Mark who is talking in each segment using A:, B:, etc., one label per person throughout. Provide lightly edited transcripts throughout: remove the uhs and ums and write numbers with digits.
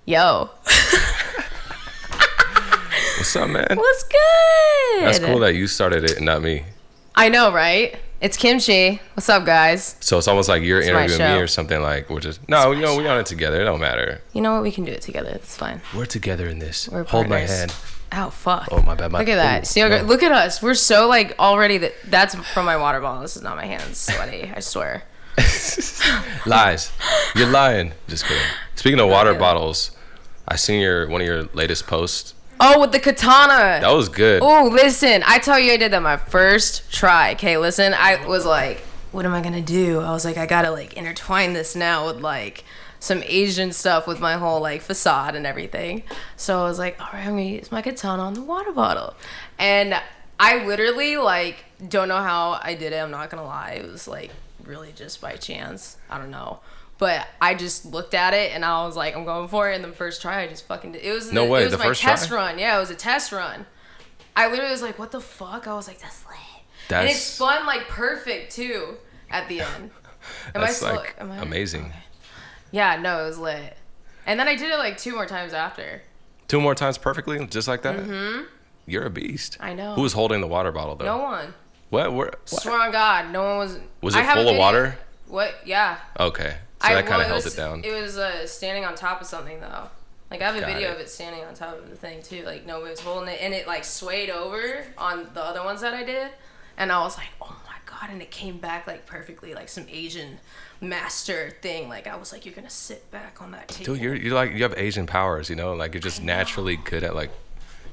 A: Yo.
B: What's up, man?
A: What's good?
B: That's cool that you started it and not me.
A: I know, right? It's Kymchii. What's up, guys?
B: So it's almost like you're
A: It's my
B: interviewing me
A: show.
B: or something, like we're just we on it together. It don't matter.
A: You know what? We can do it together. It's fine.
B: We're together in this.
A: We're
B: Hold my
A: partners.
B: hand.
A: Oh, fuck.
B: Oh, my bad.
A: Look at that. See,
B: no.
A: look at us. We're so like already that's from my water bottle. This is not my hands. Sweaty. I swear.
B: Lies. You're lying. Just kidding. Speaking of water bottles, I seen one of your latest posts.
A: Oh, with the katana.
B: That was good.
A: Oh, listen. I tell you, I did that my first try. Okay, listen. I was like, what am I gonna do? I was like, I gotta like intertwine this now with like some Asian stuff with my whole like facade and everything. So I was like, all right, I'm gonna use my katana on the water bottle. And I literally like don't know how I did it. I'm not gonna lie. It was like really just by chance. I don't know. But I just looked at it and I was like, I'm going for it. And the first try, I just fucking did. It was
B: No way,
A: It was
B: the
A: my
B: first
A: test
B: try?
A: run. Yeah, it was a test run. I literally was like, what the fuck? I was like, that's lit. And it
B: That's
A: spun like perfect too at the end.
B: that's like amazing.
A: Okay. Yeah, no, it was lit. And then I did it like 2 more times after.
B: 2 more times perfectly, just like that. Mm-hmm. You're a beast.
A: I know.
B: Who was holding the water bottle though?
A: No one.
B: What?
A: Swear on God, no one was.
B: Was
A: I
B: it
A: have a
B: full of
A: video-
B: water?
A: What? Yeah.
B: Okay, so that kind of held it down.
A: It was standing on top of something though. Like I have a
B: Got
A: video
B: it.
A: of it standing on top of the thing too. Like nobody was holding it, and it like swayed over on the other ones that I did, and I was like, oh my God, and it came back like perfectly, like some Asian master thing. Like I was like, you're gonna sit back on that table.
B: Dude, you're like, you have Asian powers, you know, like you're just naturally good at like,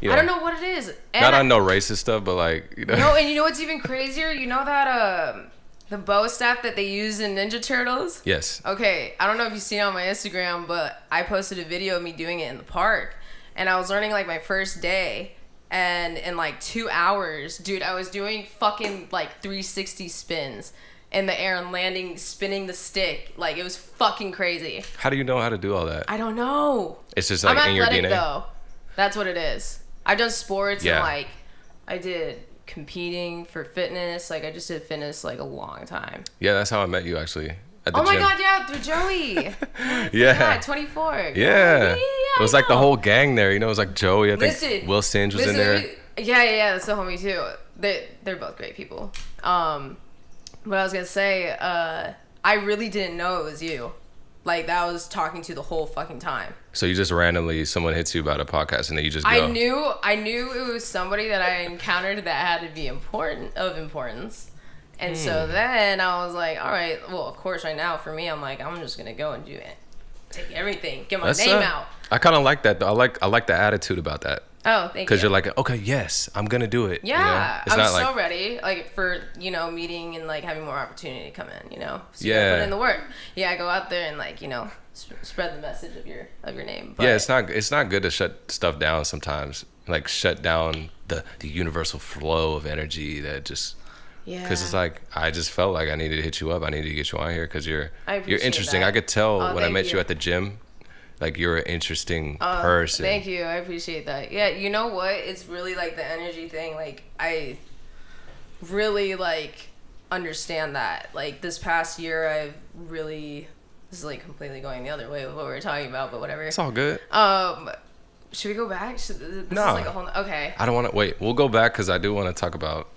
B: you know.
A: I don't know what it is. And
B: Not on no racist stuff, but like, you know.
A: No, and you know what's even crazier? You know that the bow staff that they use in Ninja Turtles?
B: Yes.
A: Okay, I don't know if you've seen it on my Instagram, but I posted a video of me doing it in the park. And I was learning like my first day. And in like 2 hours, dude, I was doing fucking like 360 spins in the air and landing, spinning the stick. Like it was fucking crazy.
B: How do you know how to do all that?
A: I don't know.
B: It's just like
A: I'm
B: in your
A: athletic
B: DNA.
A: though. That's what it is. I've done sports
B: Yeah.
A: and like I did competing for fitness. Like I just did fitness like a long time.
B: Yeah, that's how I met you actually. At the
A: Oh my
B: gym.
A: God, yeah, through Joey.
B: Yeah.
A: 24.
B: Yeah.
A: It
B: It was like the whole gang there, you know. It was like Joey. I think
A: Listen,
B: Will Singe was in there.
A: Yeah, that's the homie too. They're both great people. What I was gonna say, I really didn't know it was you. Like that I was talking to the whole fucking time.
B: So you just randomly someone hits you about a podcast and then you just go.
A: I knew it was somebody that I encountered that had to be importance. And so then I was like, all right, well, of course, right now for me, I'm like, I'm just gonna go and do it, take everything, get my name out.
B: I kind of like that though. I like the attitude about that.
A: Oh, thank you.
B: Because you're like, okay, yes, I'm gonna do it.
A: Yeah,
B: you know? It's
A: I'm
B: not
A: so
B: like,
A: ready, like for meeting and like having more opportunity to come in. So you
B: Yeah.
A: gotta put in the work. Yeah, go out there and like spread the message of your name. But
B: yeah, it's not good to shut stuff down sometimes. Like shut down the universal flow of energy that just.
A: Yeah.
B: Because it's like I just felt like I needed to hit you up. I needed to get you on here because you're interesting.
A: that.
B: I could tell
A: Oh,
B: when I
A: thank
B: met you
A: you.
B: at the gym, like you're an interesting person.
A: Thank you. I appreciate that. Yeah, you know what? It's really like the energy thing. Like I really like understand that. Like this past year, I've really this is like completely going the other way with what we were talking about, but whatever.
B: It's all good.
A: Should we go back? This
B: No.
A: is like a whole. Okay.
B: I don't want to wait. We'll go back because I do want to talk about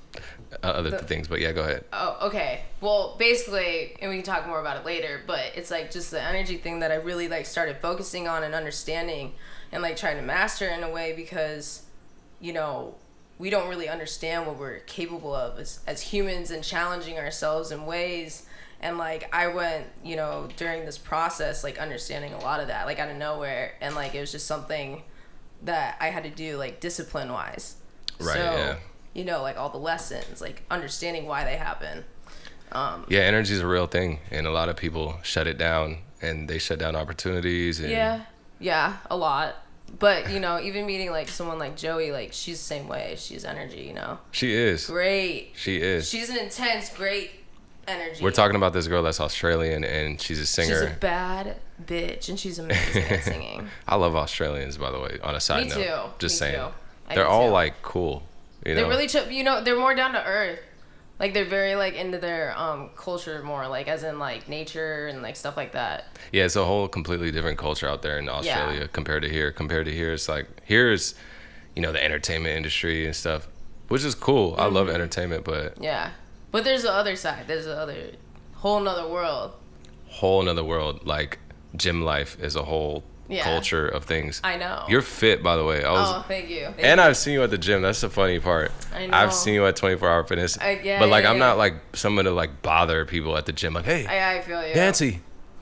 B: other things. But yeah, go ahead.
A: Oh, okay. Well, basically, and we can talk more about it later, but it's like just the energy thing that I really like started focusing on and understanding and like trying to master in a way because, we don't really understand what we're capable of as humans and challenging ourselves in ways. And like I went, during this process, like understanding a lot of that, like out of nowhere. And like it was just something that I had to do like discipline wise.
B: Right,
A: So,
B: yeah.
A: like all the lessons, like understanding why they happen.
B: Yeah, energy is a real thing, and a lot of people shut it down, and they shut down opportunities. And
A: Yeah, a lot. But, even meeting like someone like Joey, like she's the same way. She's energy,
B: She is.
A: Great.
B: She is.
A: She's an intense, great energy.
B: We're talking about this girl that's Australian, and she's a singer.
A: She's a bad bitch, and she's amazing at singing.
B: I love Australians, by the way, on a side
A: Me
B: note.
A: too.
B: Just
A: Me
B: saying.
A: too. I
B: They're
A: do
B: all
A: too.
B: like cool.
A: They're really chill. They're more down to earth. Like they're very like into their culture more, like as in like nature and like stuff like that.
B: Yeah, it's a whole completely different culture out there in Australia compared to here. It's like here's, the entertainment industry and stuff, which is cool. I love entertainment, but
A: Yeah, but there's the other side. There's the other whole nother world.
B: Like gym life is a whole culture of things.
A: I know.
B: You're fit, by the way.
A: Thank you.
B: I've seen you at the gym. That's the funny part.
A: I know.
B: I've seen you at 24 Hour Fitness. But like I'm not like someone to like bother people at the gym. Like, hey,
A: I feel you.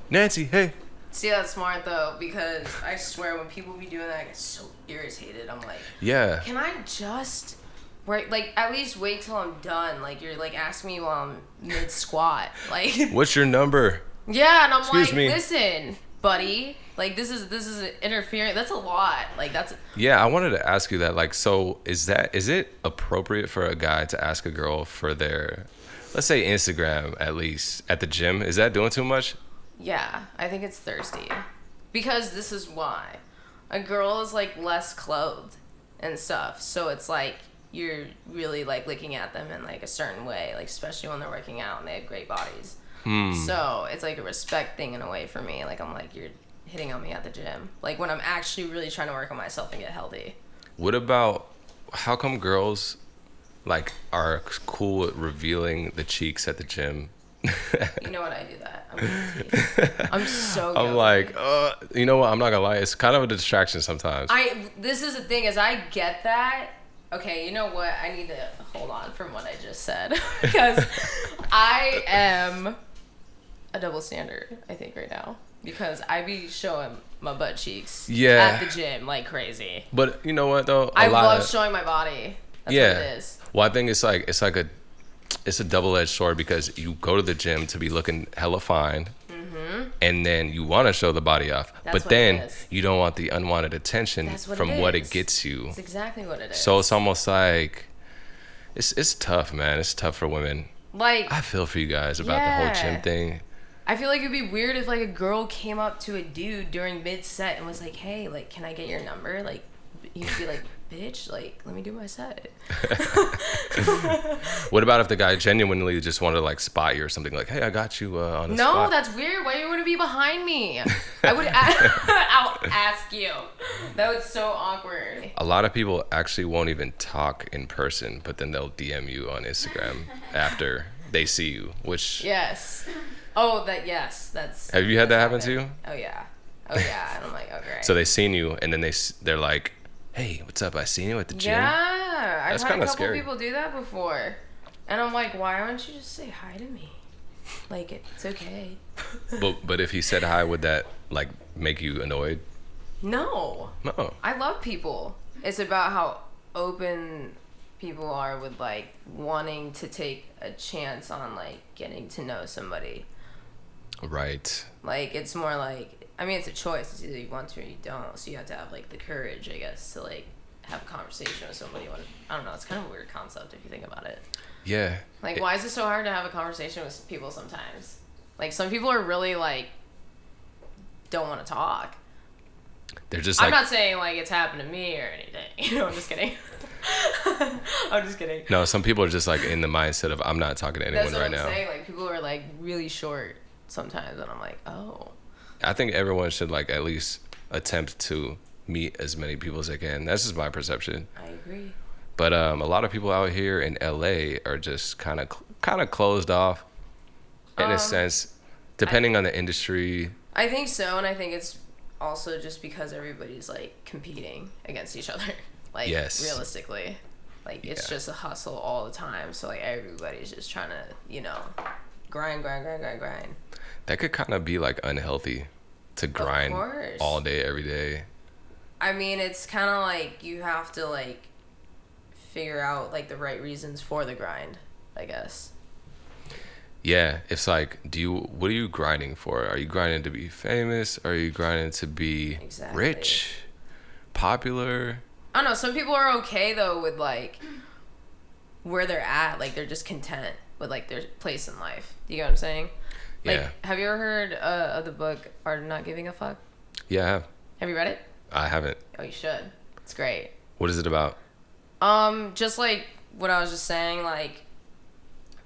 B: Nancy, hey.
A: See, that's smart though, because I swear when people be doing that, I get so irritated. I'm like,
B: yeah.
A: Can I just at least wait till I'm done? Like you're like asking me while I'm mid squat. Like,
B: what's your number?
A: Yeah, and I'm
B: Excuse me.
A: Listen, buddy. Like this is interfering. That's a lot. Like that's.
B: Yeah, I wanted to ask you that. Like, so is it appropriate for a guy to ask a girl for their, let's say Instagram at least at the gym? Is that doing too much?
A: Yeah, I think it's thirsty, because this is why a girl is like less clothed and stuff. So it's like you're really like looking at them in like a certain way, like especially when they're working out and they have great bodies. So it's like a respect thing in a way for me. Like I'm like, you're hitting on me at the gym. Like when I'm actually really trying to work on myself and get healthy.
B: What about, how come girls like are cool at revealing the cheeks at the gym?
A: You know what? I do that. I'm so guilty.
B: I'm like, you know what? I'm not gonna lie. It's kind of a distraction sometimes.
A: This is the thing, is I get that. Okay, you know what? I need to hold on from what I just said, because I am a double standard, I think, right now, because I be showing my butt cheeks at the gym like crazy.
B: But you know what though?
A: I love showing my body. That's what it is.
B: Well, I think it's a double-edged sword, because you go to the gym to be looking hella fine, and then you want to show the body off, but then you don't want the unwanted attention from what it gets you.
A: That's exactly what it is.
B: So it's almost like it's tough, man. It's tough for women.
A: Like,
B: I feel for you guys about the whole gym thing.
A: I feel like it'd be weird if like a girl came up to a dude during mid set and was like, "Hey, like, can I get your number?" Like, he'd be like, "Bitch, like, let me do my set."
B: What about if the guy genuinely just wanted to like spot you or something, like, "Hey, I got you on the spot."
A: No, that's weird. Why you want to be behind me? I would. I'll ask you. That was so awkward.
B: A lot of people actually won't even talk in person, but then they'll DM you on Instagram after they see you, which.
A: Yes. Oh, yes. That's.
B: Have you had that happen to you?
A: Oh yeah. And I'm like, okay.
B: So they seen you, and then they're like, "Hey, what's up? I seen you at the gym."
A: Yeah, I've had a couple
B: scary.
A: people do that before, and I'm like, why don't you just say hi to me? Like, it's okay.
B: But if he said hi, would that like make you annoyed?
A: No.
B: No.
A: I love people. It's about how open people are with like wanting to take a chance on like getting to know somebody.
B: Right.
A: Like, it's more like, I mean, it's a choice. It's either you want to or you don't. So you have to have like the courage, I guess, to like have a conversation with somebody. I don't know. It's kind of a weird concept if you think about it.
B: Yeah.
A: Like, why is it so hard to have a conversation with people sometimes? Like, some people are really like don't want to talk.
B: They're just like,
A: I'm not saying like it's happened to me or anything. You know, I'm just kidding. I'm just kidding.
B: No, some people are just like in the mindset of, I'm not talking to anyone right now.
A: That's what I'm saying. Like, people are like really short sometimes, and I'm like, oh.
B: I think everyone should like at least attempt to meet as many people as they can. That's just my perception.
A: I agree.
B: But a lot of people out here in LA are just kind of closed off, in a sense, depending on the industry.
A: I think so, and I think it's also just because everybody's like competing against each other. Like, realistically, like it's just a hustle all the time. So like everybody's just trying to, you know, grind.
B: That could kind of be like unhealthy to grind all day, every day.
A: I mean, it's kind of like you have to like figure out like the right reasons for the grind, I guess.
B: Yeah, it's like, what are you grinding for? Are you grinding to be famous? Are you grinding to be rich, popular?
A: I don't know. Some people are okay though with like where they're at. Like, they're just content with like their place in life. You get what I'm saying? Like,
B: yeah.
A: Have you ever heard of the book Art of Not Giving a Fuck?
B: Yeah, I have.
A: Have you read it?
B: I haven't.
A: Oh, you should. It's great.
B: What is it about?
A: Just like what I was just saying, like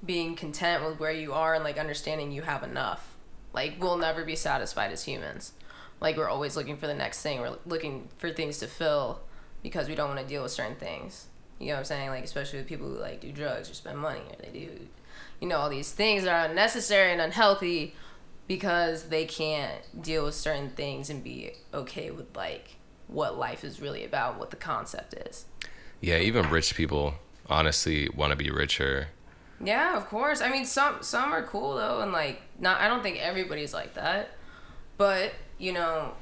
A: being content with where you are and like understanding you have enough. Like we'll never be satisfied as humans. Like we're always looking for the next thing. We're looking for things to fill because we don't want to deal with certain things. You know what I'm saying? Like especially with people who like do drugs or spend money or they do, you know, all these things that are unnecessary and unhealthy because they can't deal with certain things and be okay with like what life is really about, what the concept is.
B: Yeah, even rich people honestly want to be richer.
A: Yeah, of course. I mean, some are cool though, and like not. I don't think everybody's like that, but you know,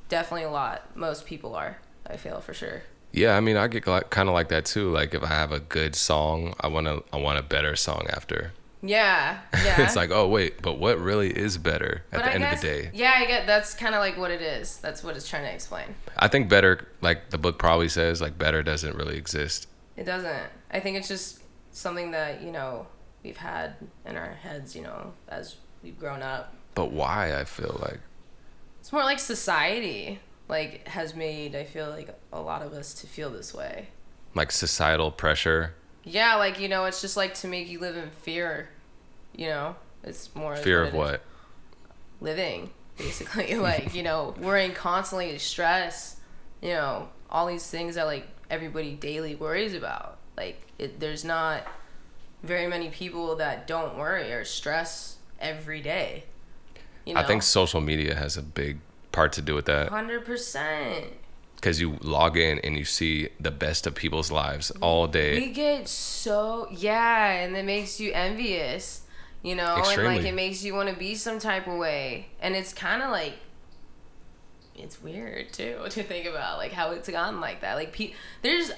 A: definitely a lot. Most people are. I feel for sure.
B: Yeah, I mean, I get kind of like that too. Like if I have a good song, I want a better song after.
A: Yeah, yeah.
B: It's like, oh wait, but what really is better at the end of the day?
A: Yeah, I get that's kind of like what it is. That's what it's trying to explain.
B: I think better, like the book probably says, like better doesn't really exist.
A: It doesn't. I think it's just something that, you know, we've had in our heads, you know, as we've grown up.
B: But why? I feel like
A: it's more like society like has made, I feel like, a lot of us to feel this way.
B: Like societal pressure.
A: Yeah, like, you know, it's just like to make you live in fear, you know? It's more
B: fear of what?
A: Living, basically. Like, you know, worrying constantly, stress, you know, all these things that like everybody daily worries about. Like there's not very many people that don't worry or stress every day. You know?
B: I think social media has a big part to do with that.
A: 100%.
B: Because you log in and you see the best of people's lives all day.
A: We get so, yeah, and it makes you envious, you know?
B: Extremely.
A: And like it makes you want to be some type of way. And it's kind of like, it's weird too to think about like how it's gotten like that. Like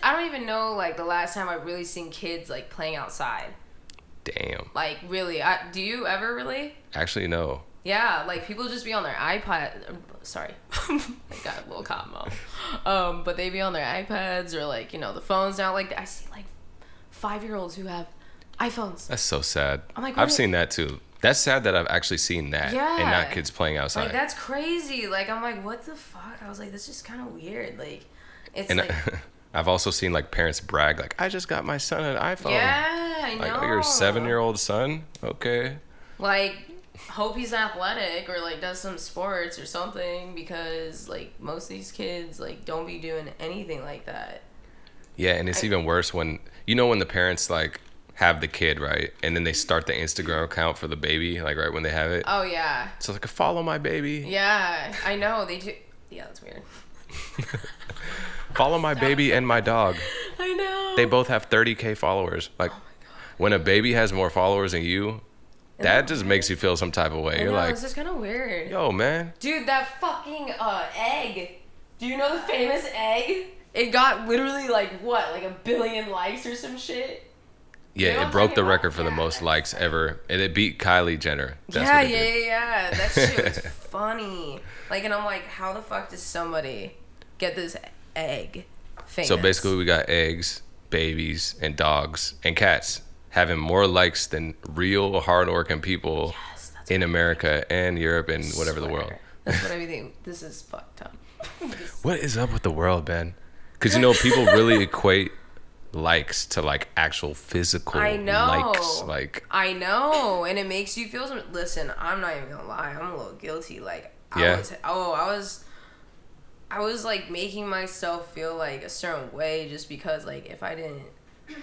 A: I don't even know like the last time I've really seen kids like playing outside.
B: Damn.
A: Like really, do you ever really?
B: Actually, no.
A: Yeah, like people just be on their iPad. Sorry, I got a little combo. But they be on their iPads or like, you know, the phones now. Like I see like 5-year-olds who have iPhones.
B: That's so sad.
A: I'm like,
B: I've seen that too. That's sad that I've actually seen that and not kids playing outside.
A: Like that's crazy. Like I'm like, what the fuck? I was like, this is kind of weird. Like it's
B: and
A: like.
B: I've also seen like parents brag like, I just got my son an iPhone.
A: Yeah, I know.
B: Like, oh, your 7-year-old son? Okay.
A: Like, hope he's athletic or like does some sports or something, because like most of these kids like don't be doing anything like that.
B: Yeah, and it's even worse when, you know, when the parents like have the kid, right? And then they start the Instagram account for the baby, like right when they have it.
A: Oh yeah.
B: So like, follow my baby.
A: Yeah, I know they do. Yeah, that's weird.
B: Follow my baby and my dog.
A: I know.
B: They both have 30K followers. Like, oh my God. When a baby has more followers than you, that just makes you feel some type of way. You're like,
A: it's just kind of weird.
B: Yo, man.
A: Dude, that fucking egg. Do you know the famous egg? It got literally like what, like 1 billion likes or some shit.
B: Yeah, it broke the record for the most likes ever, and it beat Kylie Jenner. That's
A: yeah. That shit was funny. Like, and I'm like, how the fuck does somebody get this egg famous?
B: So basically, we got eggs, babies, and dogs and cats having more likes than real hardworking people in America and Europe and whatever the world.
A: That's what I think. This is fucked up.
B: What is up with the world, man? Because, you know, people really equate likes to like actual physical likes. Like,
A: I know, and it makes you feel some. Listen, I'm not even gonna lie, I'm a little guilty. Like I was like making myself feel like a certain way just because like if I didn't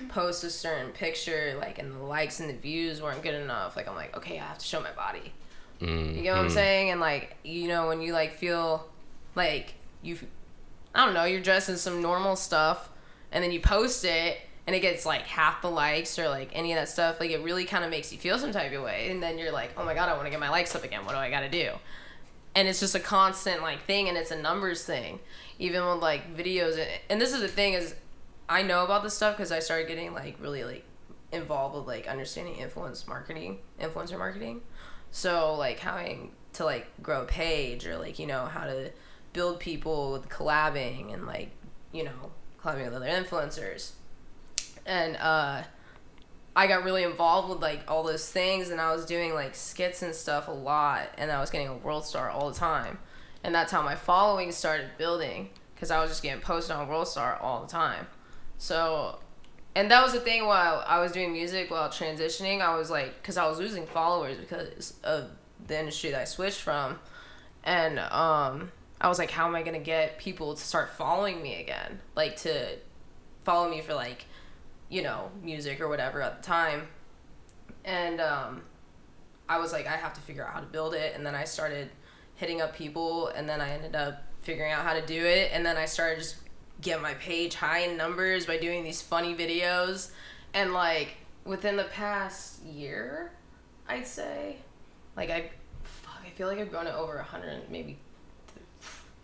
A: post a certain picture, like, and the likes and the views weren't good enough, like I'm like, okay, I have to show my body. You know what I'm saying? And like, you know, when you like feel like I don't know, you're dressed in some normal stuff and then you post it and it gets like half the likes or like any of that stuff, like it really kind of makes you feel some type of way. And then you're like, oh my God, I want to get my likes up again. What do I got to do? And it's just a constant like thing, and it's a numbers thing. Even with like videos, and this is the thing is, I know about this stuff because I started getting like really like involved with like understanding influencer marketing. So like having to like grow a page or like, you know, how to build people with collabing and like, you know, collabing with other influencers. And I got really involved with like all those things, and I was doing like skits and stuff a lot, and I was getting a world star all the time. And that's how my following started building, because I was just getting posted on World Star all the time. So And that was the thing while I was doing music, while transitioning, I was like, because I was losing followers because of the industry that I switched from. And I was like, how am I going to get people to start following me again? Like, to follow me for, like, you know, music or whatever at the time. And I was like, I have to figure out how to build it. And then I started hitting up people, and then I ended up figuring out how to do it. And then I started just get my page high in numbers by doing these funny videos. And like within the past year, I'd say, like I feel like I've grown it over 100, maybe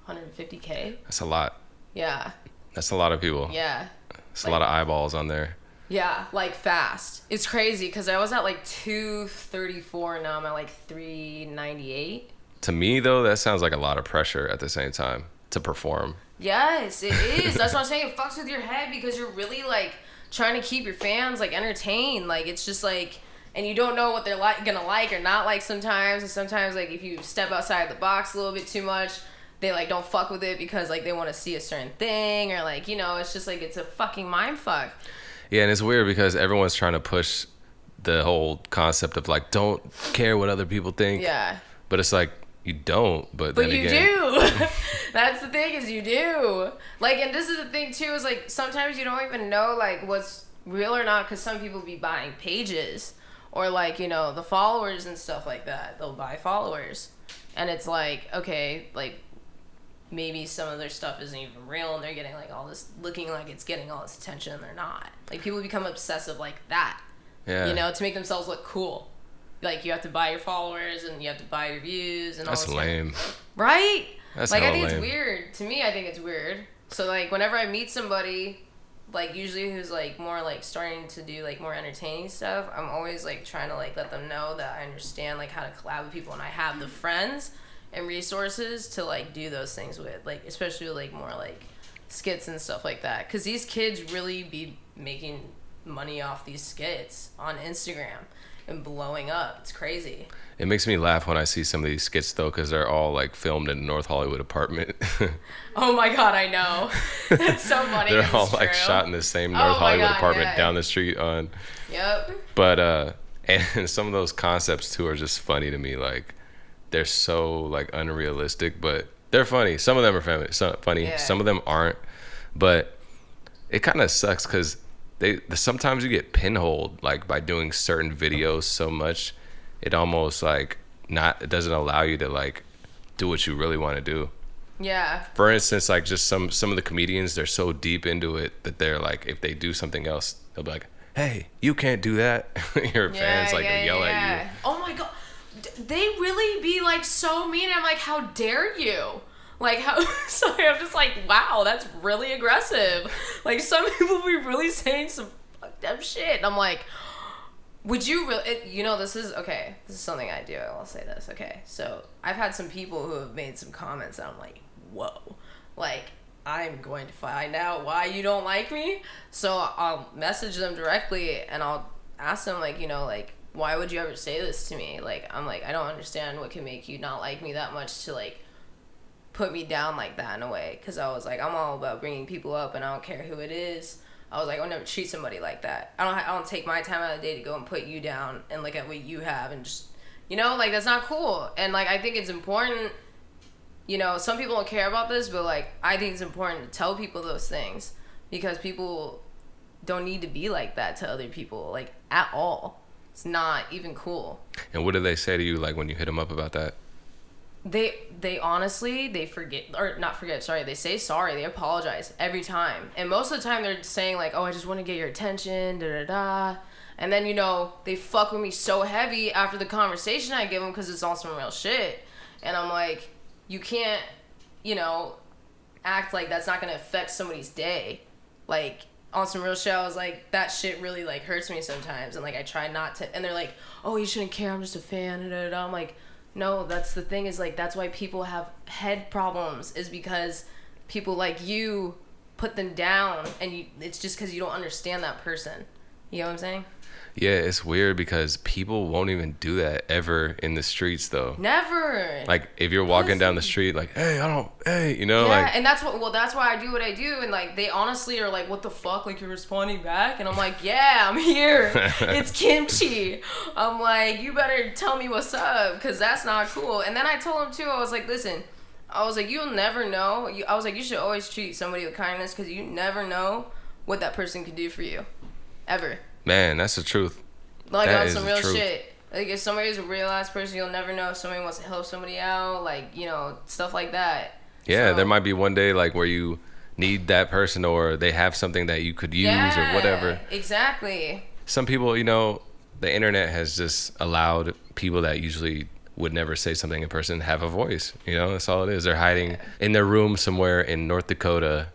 A: 150K.
B: That's a lot.
A: Yeah.
B: That's a lot of people.
A: Yeah.
B: It's like, a lot of eyeballs on there.
A: Yeah, like fast. It's crazy because I was at like 234 and now I'm at like 398.
B: To me though, that sounds like a lot of pressure at the same time to perform.
A: Yes, it is. That's what I'm saying. It fucks with your head because you're really like trying to keep your fans like entertained. Like it's just like, and you don't know what they're gonna like or not like sometimes. And sometimes like if you step outside the box a little bit too much, they like don't fuck with it because like they want to see a certain thing or like, you know, it's just like it's a fucking mind fuck.
B: Yeah, and it's weird because everyone's trying to push the whole concept of like don't care what other people think.
A: Yeah.
B: But it's like you don't, but
A: then
B: you
A: again, do. That's the thing is you do. Like, and this is the thing too is like sometimes you don't even know like what's real or not because some people be buying pages or like, you know, the followers and stuff like that. They'll buy followers. And it's like, okay, like maybe some of their stuff isn't even real and they're getting like all this, looking like it's getting all this attention and they're not. Like people become obsessive like that.
B: Yeah.
A: You know, to make themselves look cool. Like you have to buy your followers and you have to buy your views and all this.
B: That's lame.
A: Right?
B: That's
A: like I think
B: lame.
A: it's weird. To me, I think it's weird. So like whenever I meet somebody, like usually who's like more like starting to do like more entertaining stuff, I'm always like trying to like let them know that I understand like how to collab with people and I have the friends and resources to like do those things with, like especially like more like skits and stuff like that. Cause these kids really be making money off these skits on Instagram and blowing up. It's crazy.
B: It makes me laugh when I see some of these skits though, because they're all like filmed in a North Hollywood apartment.
A: Oh my god, I know. That's so funny.
B: They're all like shot in the same North Hollywood apartment down the street on.
A: Yep.
B: But and some of those concepts too are just funny to me. Like they're so like unrealistic, but they're funny. Some of them are funny.
A: Yeah.
B: Some of them aren't. But it kind of sucks because sometimes you get pinholed like by doing certain videos so much. It almost like it doesn't allow you to like do what you really want to do.
A: Yeah.
B: For instance, like just some of the comedians, they're so deep into it that they're like, if they do something else, they'll be like, "Hey, you can't do that." Your fans like yell at you.
A: Oh my god, they really be like so mean. I'm like, how dare you? Like how? Sorry, I'm just like, wow, that's really aggressive. Like some people be really saying some fucked up shit. And I'm like, would you really? You know, this is something I do. I'll say this. Okay, so I've had some people who have made some comments, and I'm like, whoa, like I'm going to find out why you don't like me. So I'll message them directly, and I'll ask them like, you know, like why would you ever say this to me? Like I'm like, I don't understand what can make you not like me that much to like put me down like that in a way. Because I was like, I'm all about bringing people up, and I don't care who it is. I was like, I'll never treat somebody like that. I don't take my time out of the day to go and put you down and look at what you have and just, you know, like that's not cool. And like I think it's important, you know, some people don't care about this, but like I think it's important to tell people those things because people don't need to be like that to other people, like at all. It's not even cool.
B: And what do they say to you like when you hit them up about that?
A: They honestly, they forget, or not forget, sorry, they say sorry, they apologize every time. And most of the time they're saying like, oh, I just want to get your attention, da-da-da. And then, you know, they fuck with me so heavy after the conversation I give them because it's all some real shit. And I'm like, you can't, you know, act like that's not going to affect somebody's day. Like, on some real shit, I was like, that shit really, like, hurts me sometimes. And, like, I try not to, and they're like, oh, you shouldn't care, I'm just a fan, da-da-da. I'm like, no, that's the thing is like that's why people have head problems is because people like you put them down and it's just because you don't understand that person. You know what I'm saying?
B: Yeah, it's weird because people won't even do that ever in the streets, though.
A: Never.
B: Like, if you're walking down the street, like, hey, you know,
A: yeah,
B: like.
A: and that's why I do what I do, and like they honestly are like, what the fuck, like you're responding back, and I'm like, yeah, I'm here. It's Kymchii. I'm like, you better tell me what's up, because that's not cool. And then I told him too, I was like, listen, I was like, you'll never know. I was like, you should always treat somebody with kindness, because you never know what that person can do for you, ever.
B: Man, that's the truth.
A: Like, on some real shit. Like, if somebody's a real ass person, you'll never know if somebody wants to help somebody out. Like, you know, stuff like that.
B: Yeah,
A: so,
B: there might be one day, like, where you need that person or they have something that you could use or whatever.
A: Exactly.
B: Some people, you know, the internet has just allowed people that usually would never say something in person have a voice. You know, that's all it is. They're hiding in their room somewhere in North Dakota,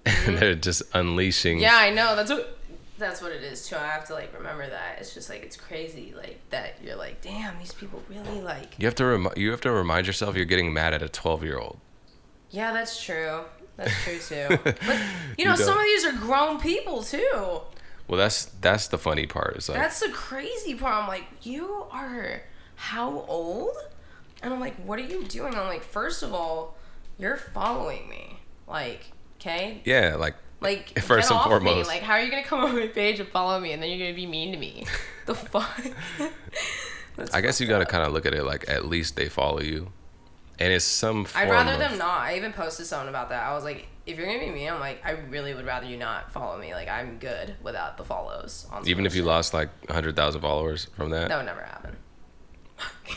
B: and they're just unleashing.
A: Yeah, I know. That's what it is too. I have to like remember that. It's just like, it's crazy like that. You're like, damn, these people really like.
B: You have to remind yourself you're getting mad at a 12-year-old.
A: Yeah, that's true. That's true too. But you know, some of these are grown people too.
B: Well, that's the funny part. It's like,
A: that's the crazy part. I'm like, you are how old? And I'm like, what are you doing? I'm like, first of all, you're following me. Like, okay?
B: Yeah, like first
A: get
B: and
A: off
B: foremost.
A: Me. Like, how are you gonna come on my page and follow me, and then you're gonna be mean to me? The fuck.
B: I guess you gotta kind of look at it like at least they follow you, and it's some.
A: I'd rather them not. I even posted something about that. I was like, if you're gonna be mean, I'm like, I really would rather you not follow me. Like, I'm good without the follows. On
B: even if you lost like 100,000 followers from that.
A: That would never happen.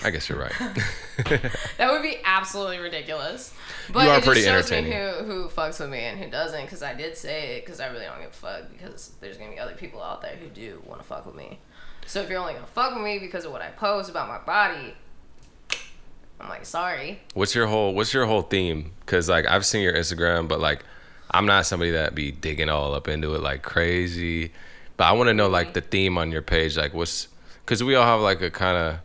B: I guess you're right.
A: That would be absolutely ridiculous. But
B: you are
A: it
B: pretty
A: just shows
B: entertaining.
A: me who fucks with me and who doesn't, because I did say it, because I really don't give a fuck, because there's going to be other people out there who do want to fuck with me. So if you're only going to fuck with me because of what I post about my body, I'm like, sorry.
B: What's your whole theme? Because like I've seen your Instagram, but like I'm not somebody that be digging all up into it like crazy. But I want to know like the theme on your page, like because we all have like a kind of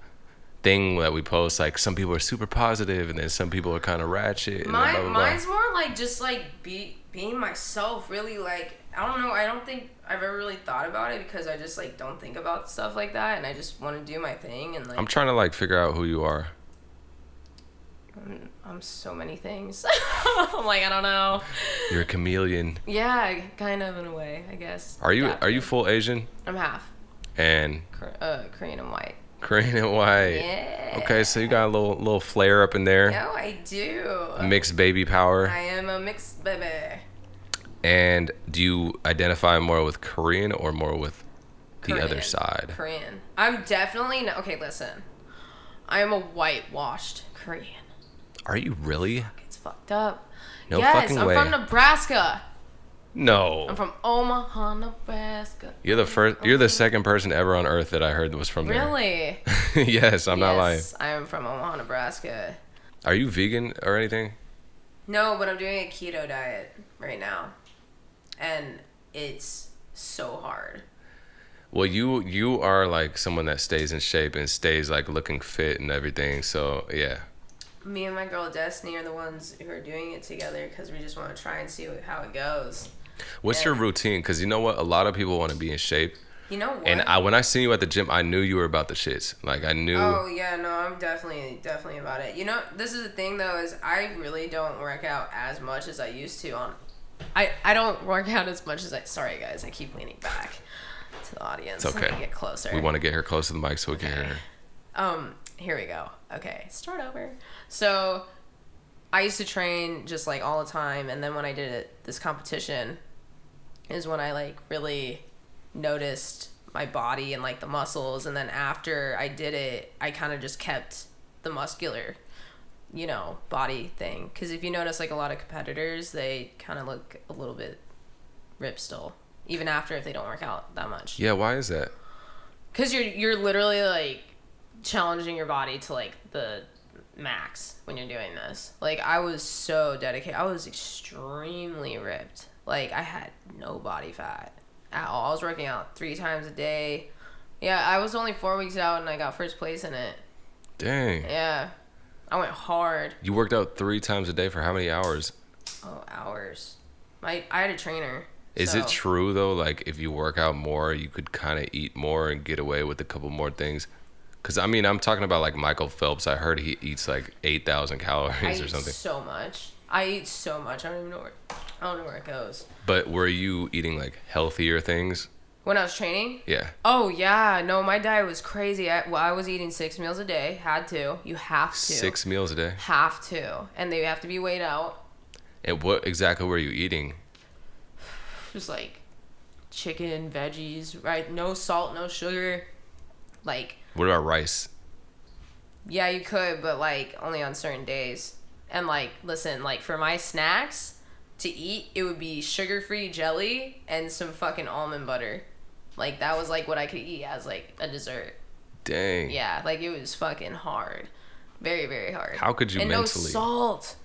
B: thing that we post. Like some people are super positive, and then some people are kind of ratchet. And blah, blah, blah.
A: Mine's more like just like being myself. Really, like, I don't know. I don't think I've ever really thought about it, because I just like don't think about stuff like that, and I just want to do my thing. And like,
B: I'm trying to like figure out who you are.
A: I'm so many things. I'm like, I don't know.
B: You're a chameleon.
A: Yeah, kind of in a way, I guess.
B: Are you full Asian?
A: I'm half.
B: And
A: Korean and white.
B: Korean and white.
A: Yeah.
B: Okay, so you got a little flare up in there.
A: No, I do.
B: Mixed baby power.
A: I am a mixed baby.
B: And do you identify more with Korean or more with the other side?
A: Korean. I'm definitely not. Okay, listen. I am a whitewashed Korean.
B: Are you really?
A: It's fucked up.
B: No
A: yes,
B: fucking way.
A: I'm from Nebraska.
B: No.
A: I'm from Omaha, Nebraska.
B: You're the second person ever on earth that I heard was from there.
A: Really?
B: Yes, I'm not lying.
A: Yes, I am from Omaha, Nebraska.
B: Are you vegan or anything?
A: No, but I'm doing a keto diet right now. And it's so hard.
B: Well, you are like someone that stays in shape and stays like looking fit and everything. So, yeah.
A: Me and my girl Destiny are the ones who are doing it together, because we just want to try and see how it goes.
B: What's your routine? Because you know what? A lot of people want to be in shape.
A: You know what?
B: And when I seen you at the gym, I knew you were about the shits. Like, I knew.
A: Oh, yeah, no, I'm definitely about it. You know, this is the thing, though, is I really don't work out as much as I used to I don't work out as much as sorry, guys, I keep leaning back to the audience.
B: It's okay.
A: Let me get closer.
B: We want to get her close to the mic so we can hear her.
A: Here we go. Okay, start over. So, I used to train just like all the time, and then when I did this competition is when I like really noticed my body and like the muscles, and then after I did it, I kind of just kept the muscular, you know, body thing. Because if you notice, like a lot of competitors, they kind of look a little bit ripped still, even after if they don't work out that much.
B: Yeah, why is that?
A: Because you're literally like challenging your body to like the max when you're doing this. Like, I was so dedicated. I was extremely ripped. Like, I had no body fat at all. I was working out 3 times a day. Yeah, I was only 4 weeks out and I got first place in it.
B: Dang.
A: Yeah. I went hard.
B: You worked out 3 times a day for how many hours?
A: Oh, hours. I had a trainer.
B: Is it true though? Like if you work out more, you could kind of eat more and get away with a couple more things. Because I mean, I'm talking about like Michael Phelps. I heard he eats like 8,000 calories or something.
A: So much. I eat so much. I don't even know where it goes.
B: But were you eating like healthier things?
A: When I was training?
B: Yeah.
A: Oh, yeah. No, my diet was crazy. I was eating 6 meals a day. Had to. You have to.
B: 6 meals a day?
A: Have to. And they have to be weighed out.
B: And what exactly were you eating?
A: Just like chicken, veggies, right? No salt, no sugar. Like.
B: What about rice?
A: Yeah, you could, but like only on certain days. And like, listen, like for my snacks to eat, it would be sugar-free jelly and some fucking almond butter. Like that was like what I could eat as like a dessert.
B: Dang.
A: Yeah, like it was fucking hard. Very, very hard.
B: How could you mentally?
A: No salt.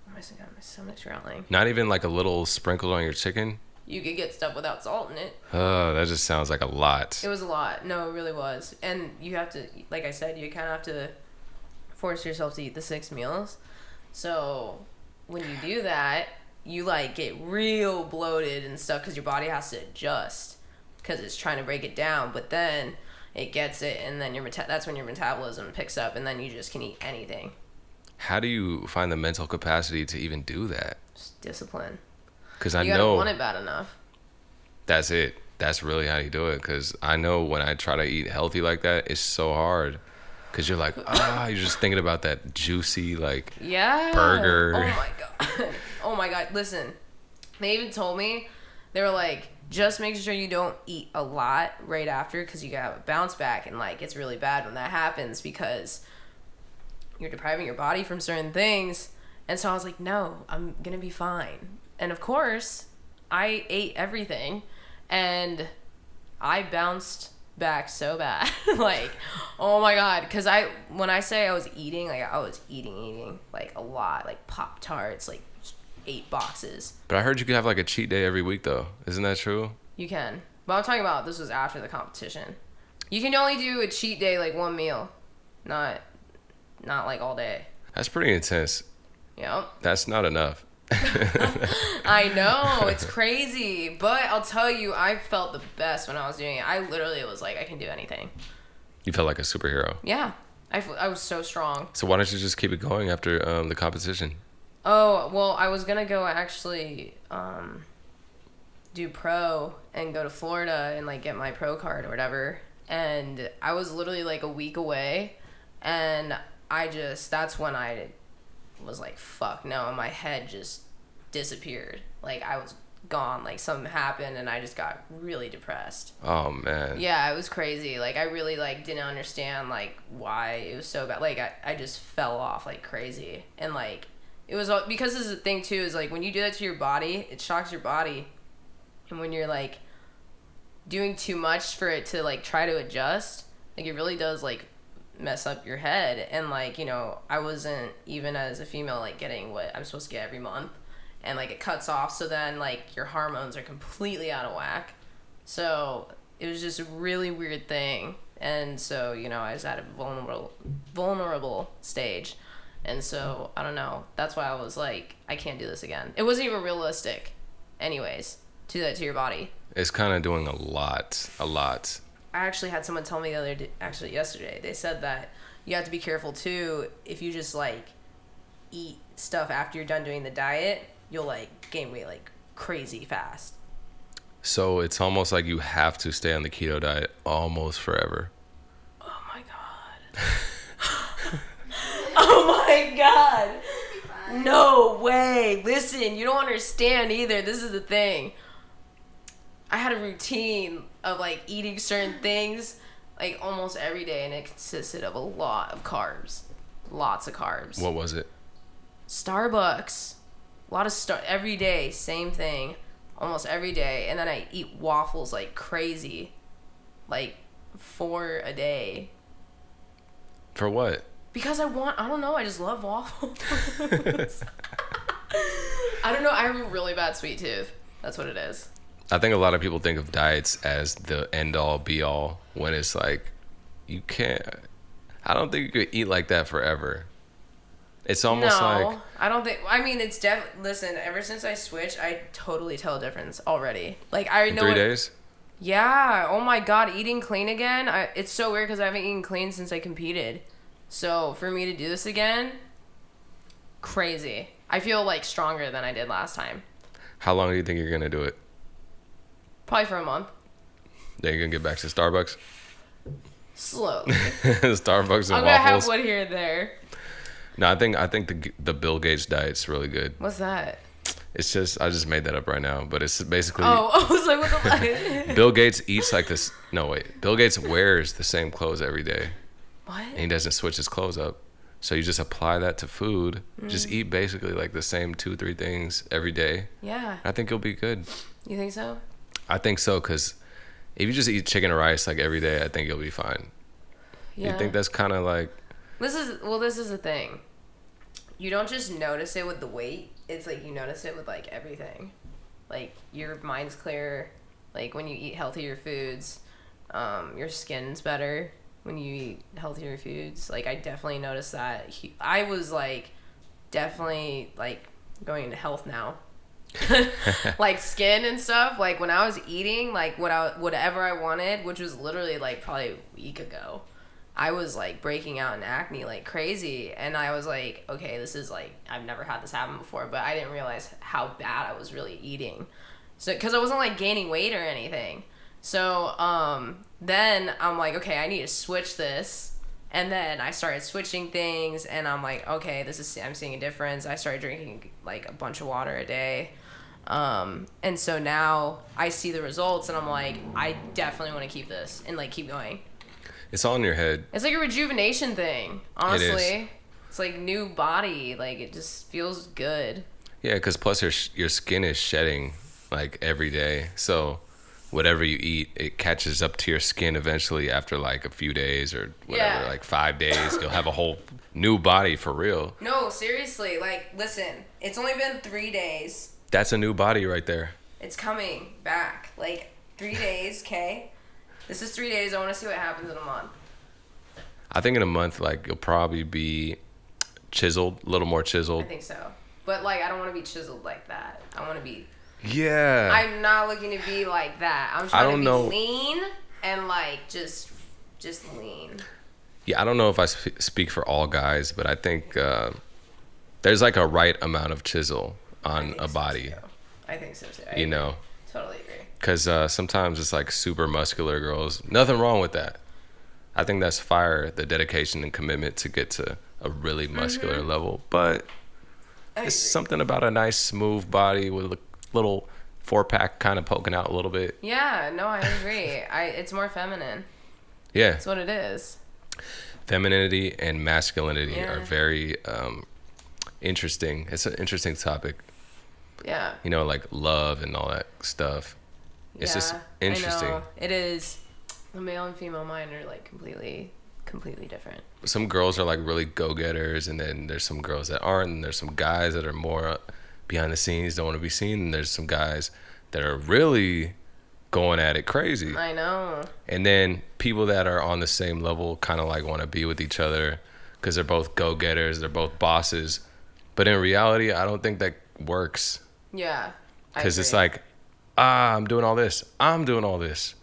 A: Oh my god, my stomach's growling.
B: Not even like a little sprinkled on your chicken?
A: You could get stuff without salt in it.
B: Oh, that just sounds like a lot.
A: It was a lot. No, it really was. And you have to, like I said, you kind of have to force yourself to eat the 6 meals. So when you do that, you like get real bloated and stuff because your body has to adjust because it's trying to break it down. But then it gets it, and then that's when your metabolism picks up, and then you just can eat anything.
B: How do you find the mental capacity to even do that?
A: Just discipline.
B: Because I know
A: you gotta want it bad enough.
B: That's it. That's really how you do it. Because I know when I try to eat healthy like that, it's so hard. Because you're like, you're just thinking about that juicy, like, burger.
A: Oh, my God. Oh, my God. Listen, they even told me, they were like, just make sure you don't eat a lot right after because you got a bounce back. And, like, it's really bad when that happens because you're depriving your body from certain things. And so I was like, no, I'm going to be fine. And, of course, I ate everything. And I bounced back so bad. Like, oh my god, because when I say I was eating, like I was eating like a lot, like Pop-Tarts, like 8 boxes.
B: But I heard you could have like a cheat day every week though. Isn't that true?
A: You can, but I'm talking about this was after the competition. You can only do a cheat day like 1 meal, not like all day.
B: That's pretty intense.
A: Yep.
B: That's not enough.
A: I know, it's crazy, but I'll tell you, I felt the best when I was doing it. I literally was like, I can do anything.
B: You felt like a superhero.
A: Yeah, I was so strong.
B: So why don't you just keep it going after the competition?
A: Oh, well, I was gonna go actually do pro and go to Florida and like get my pro card or whatever, and I was literally like a week away, and that's when I was like, fuck no, and my head just disappeared. Like I was gone, like something happened and I just got really depressed.
B: Oh man.
A: Yeah, it was crazy. Like I really like didn't understand like why it was so bad. Like I just fell off like crazy. And like it was all because this is the thing too, is like when you do that to your body, it shocks your body. And when you're like doing too much for it to like try to adjust, like it really does like mess up your head. And like, you know, I wasn't even as a female like getting what I'm supposed to get every month, and like it cuts off, so then like your hormones are completely out of whack. So it was just a really weird thing. And so, you know, I was at a vulnerable stage, and so I don't know, that's why I was like, I can't do this again. It wasn't even realistic anyways to do that to your body.
B: It's kind of doing a lot.
A: I actually had someone tell me yesterday, they said that you have to be careful too. If you just like eat stuff after you're done doing the diet, you'll like gain weight like crazy fast.
B: So it's almost like you have to stay on the keto diet almost forever.
A: Oh my god. Oh my god. No way. Listen, you don't understand either. This is the thing. I had a routine of like eating certain things like almost every day, and it consisted of a lot of carbs. Lots of carbs.
B: What was it?
A: Starbucks. A lot of every day, same thing. Almost every day. And then I eat waffles like crazy. Like 4 a day.
B: For what?
A: Because I don't know, I just love waffles. I don't know, I have a really bad sweet tooth. That's what it is.
B: I think a lot of people think of diets as the end all be all, when it's like, you can't, I don't think you could eat like that forever. It's almost like...
A: I don't think... I mean, it's listen, ever since I switched, I totally tell a difference already. Like, I know...
B: 3 days?
A: Yeah. Oh, my God. Eating clean again? It's so weird because I haven't eaten clean since I competed. So, for me to do this again, crazy. I feel, like, stronger than I did last time.
B: How long do you think you're going to do it?
A: Probably for a month.
B: Then you're going to get back to Starbucks?
A: Slowly.
B: Starbucks and
A: I'm
B: waffles?
A: going to have one here and there.
B: No, I think the Bill Gates diet's really good.
A: What's that?
B: It's just, I just made that up right now, but it's basically...
A: Oh, I was like, what the fuck?
B: Bill Gates eats like this... No, wait. Bill Gates wears the same clothes every day.
A: What?
B: And he doesn't switch his clothes up. So you just apply that to food. Just eat basically like the same 2-3 things every day.
A: Yeah.
B: I think you'll be good.
A: You think so?
B: I think so, because if you just eat chicken and rice like every day, I think you'll be fine.
A: Yeah.
B: You think that's kind of like...
A: This is the thing. You don't just notice it with the weight. It's like you notice it with like everything. Like your mind's clear. Like when you eat healthier foods, your skin's better when you eat healthier foods. Like I definitely noticed that. I was like definitely like going into health now. Like skin and stuff. Like when I was eating like whatever I wanted, which was literally like probably a week ago, I was like breaking out in acne like crazy, and I was like, okay, this is like, I've never had this happen before, but I didn't realize how bad I was really eating. So because I wasn't like gaining weight or anything. So then I'm like, okay, I need to switch this. And then I started switching things, and I'm like, okay, I'm seeing a difference. I started drinking like a bunch of water a day. And so now I see the results, and I'm like, I definitely want to keep this and like keep going.
B: It's all in your head.
A: It's like a rejuvenation thing, honestly.
B: It is.
A: It's like new body. Like, it just feels good.
B: Yeah, because plus your skin is shedding, like, every day. So whatever you eat, it catches up to your skin eventually after, like, a few days or whatever, like 5 days. You'll have a whole new body for real.
A: No, seriously. Like, listen, it's only been 3 days.
B: That's a new body right there.
A: It's coming back. Like, 3 days, okay? This is 3 days. I want to see what happens in a month.
B: I think in a month, like, you'll probably be chiseled, a little more chiseled.
A: I think so. But, like, I don't want to be chiseled like that. I want to be...
B: Yeah.
A: I'm not looking to be like that. I'm trying to be lean and, like, just lean.
B: Yeah, I don't know if I speak for all guys, but I think there's, like, a right amount of chisel on a body.
A: I think so, too.
B: You know?
A: Totally agree.
B: Because sometimes it's like super muscular girls. Nothing wrong with that. I think that's fire, the dedication and commitment to get to a really muscular level. But it's something about a nice, smooth body with a little 4-pack kind of poking out a little bit.
A: Yeah, no, I agree. It's more feminine.
B: Yeah.
A: That's what it is.
B: Femininity and masculinity are very interesting. It's an interesting topic.
A: Yeah.
B: You know, like love and all that stuff. It's just interesting.
A: I know. It is. The male and female mind are like completely different.
B: Some girls are like really go-getters, and then there's some girls that aren't, and there's some guys that are more behind the scenes, don't want to be seen, and there's some guys that are really going at it crazy.
A: I know.
B: And then people that are on the same level kind of like want to be with each other because they're both go-getters, they're both bosses. But in reality, I don't think that works.
A: Yeah.
B: Because it's like, I'm doing all this. I'm doing all this.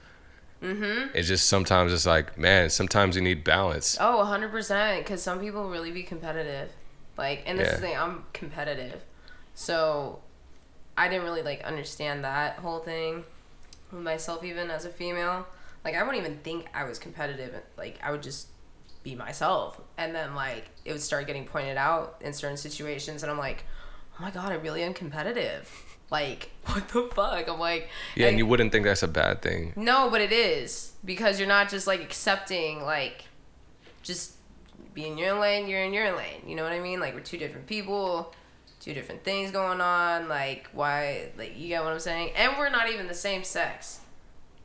B: Mm-hmm. It's just sometimes it's like, man, sometimes you need balance.
A: Oh, 100%. Because some people really be competitive. Like, and this is the thing, I'm competitive. So I didn't really like understand that whole thing with myself, even as a female. Like, I wouldn't even think I was competitive. Like, I would just be myself. And then, like, it would start getting pointed out in certain situations. And I'm like, oh my God, I really am competitive. Like, what the fuck? I'm like...
B: Yeah, and you wouldn't think that's a bad thing.
A: No, but it is. Because you're not just, like, accepting, like, just be in your lane, you're in your lane. You know what I mean? Like, we're two different people, two different things going on. Like, why... Like, you get what I'm saying? And we're not even the same sex.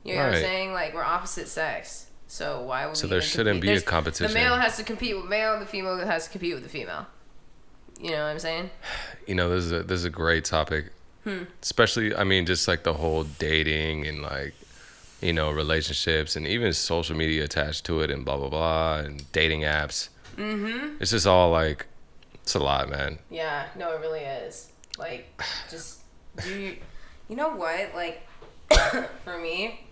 A: You know what I'm saying? Like, we're opposite sex. So why would we...
B: So there shouldn't be a competition.
A: The male has to compete with male, the female has to compete with the female. You know what I'm saying?
B: You know, this is a great topic. Especially, I mean, just like the whole dating and like, you know, relationships and even social media attached to it and blah, blah, blah, and dating apps. Mm-hmm. It's just all like, It's a lot, man.
A: Yeah, no, it really is. Like, just do you know what? Like, for me,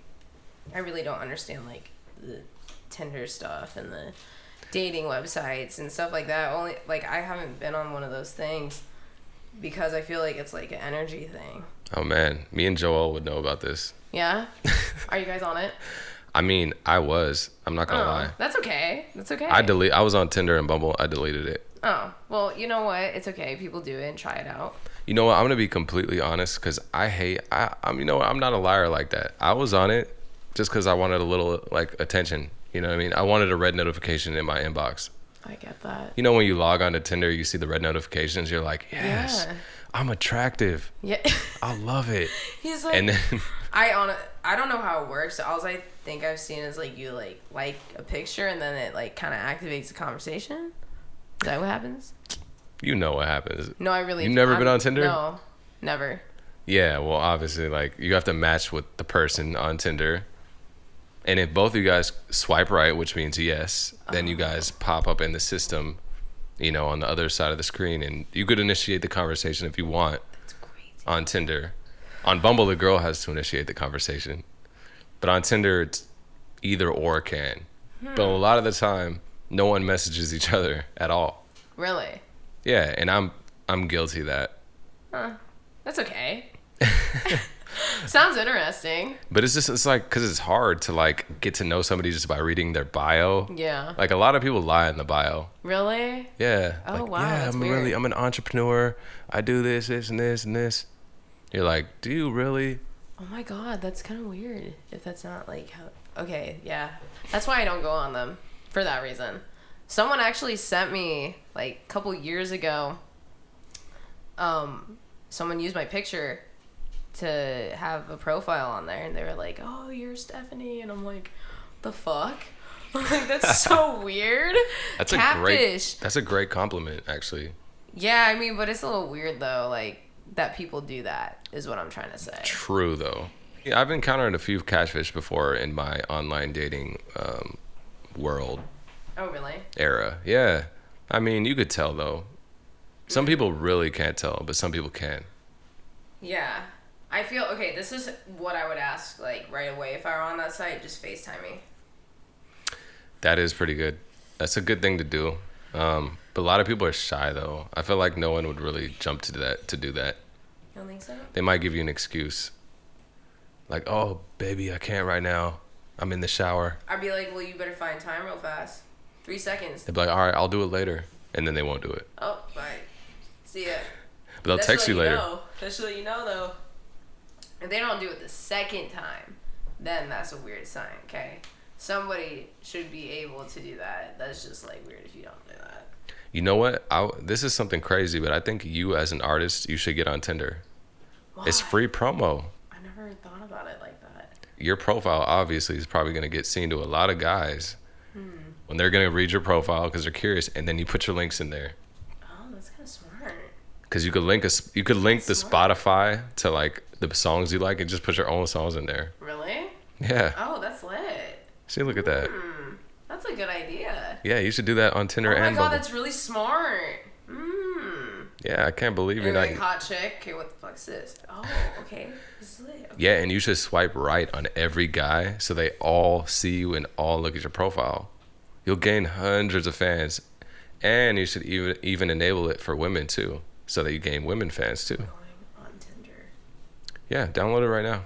A: I really don't understand like the Tinder stuff and the dating websites and stuff like that. Only like I haven't been on one of those things because I feel like it's like an energy thing.
B: Oh man, me and Joel would know about this.
A: Yeah? Are you guys on it?
B: I mean, I'm not gonna lie.
A: That's okay. That's okay.
B: I was on Tinder and Bumble. I deleted it.
A: Oh, well, you know what? It's okay. People do it and try it out.
B: You know what? I'm gonna be completely honest, because you know what? I'm not a liar like that. I was on it just because I wanted a little like attention. You know what I mean? I wanted a red notification in my inbox.
A: I get that.
B: You know, when you log on to Tinder, you see the red notifications. You're like, yes, yeah. I'm attractive.
A: Yeah.
B: I love it.
A: He's like, and then I don't know how it works. All I think I've seen is like you like a picture and then it like kind of activates a conversation. Is that what happens?
B: You know what happens.
A: No, I really.
B: You've never been on Tinder?
A: No, never.
B: Yeah, well, obviously, like you have to match with the person on Tinder, and if both of you guys swipe right, which means yes, then you guys pop up in the system, you know, on the other side of the screen, and you could initiate the conversation if you want.
A: That's crazy.
B: On Tinder, on Bumble, the girl has to initiate the conversation, but on Tinder, it's either or can. But a lot of the time, no one messages each other at all.
A: Really?
B: Yeah, and I'm guilty of that.
A: Huh. That's okay. Sounds interesting.
B: But it's like, because it's hard to like get to know somebody just by reading their bio.
A: Yeah.
B: Like a lot of people lie in the bio.
A: Really?
B: Yeah.
A: Oh,
B: like,
A: wow.
B: Yeah,
A: that's weird.
B: I'm an entrepreneur. I do this, and this, and this. You're like, do you really?
A: Oh my God, that's kind of weird. If that's not like how. Okay, yeah. That's why I don't go on them. For that reason. Someone actually sent me like a couple years ago. Someone used my picture to have a profile on there, and they were like, "Oh, you're Stephanie," and I'm like, "The fuck?" I'm like, that's so weird.
B: That's
A: Catfish.
B: That's a great compliment, actually.
A: Yeah, I mean, but it's a little weird though, like that people do that is what I'm trying to say.
B: True though. Yeah, I've encountered a few catfish before in my online dating world.
A: Oh, really?
B: Era. Yeah. I mean, you could tell though. Some people really can't tell, but some people can.
A: Yeah. I feel, okay, this is what I would ask, like, right away. If I were on that site, just FaceTime me.
B: That is pretty good. That's a good thing to do. But a lot of people are shy, though. I feel like no one would really jump to do that.
A: You don't think so?
B: They might give you an excuse. Like, oh, baby, I can't right now. I'm in the shower.
A: I'd be like, well, you better find time real fast. 3 seconds.
B: They'd be like, all right, I'll do it later. And then they won't do it.
A: Oh, bye. See ya.
B: But they'll text you later.
A: That's to let you know, though. If they don't do it the second time, then that's a weird sign, okay? Somebody should be able to do that. That's just, like, weird if you don't do that.
B: You know what? This is something crazy, but I think you, as an artist, you should get on Tinder. Why? It's free promo.
A: I never thought about it like that.
B: Your profile, obviously, is probably going to get seen to a lot of guys. When they're going to read your profile because they're curious, and then you put your links in there.
A: Oh, that's kind of smart.
B: Because you could link the Spotify to like the songs you like and just put your own songs in there.
A: Really?
B: Yeah.
A: Oh, that's lit.
B: See, look at that.
A: That's a good idea.
B: Yeah, you should do that on Tinder and Bumble.
A: Oh my God, that's really smart.
B: Yeah, I can't believe you're
A: like hot chick. Okay, what the fuck's this? Oh, okay. This is lit. Okay.
B: Yeah, and you should swipe right on every guy so they all see you and all look at your profile. You'll gain hundreds of fans, and you should even enable it for women too, so that you gain women fans too.
A: Going on Tinder.
B: Yeah, download it right now.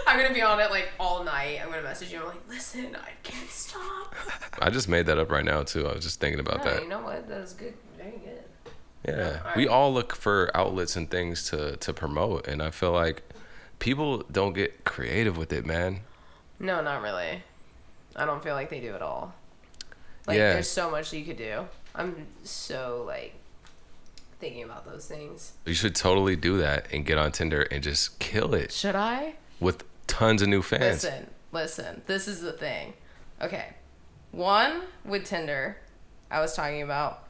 A: I'm gonna be on it like all night. I'm gonna message you. I'm like, listen, I can't stop.
B: I just made that up right now too. I was just thinking about that.
A: You know what? That was good. Very good.
B: Yeah, we all look for outlets and things to promote, and I feel like people don't get creative with it, man.
A: No, not really. I don't feel like they do at all. Like, there's so much you could do. I'm so, like, thinking about those things.
B: You should totally do that and get on Tinder and just kill it.
A: Should I?
B: With tons of new fans.
A: Listen. This is the thing. Okay. One, with Tinder, I was talking about,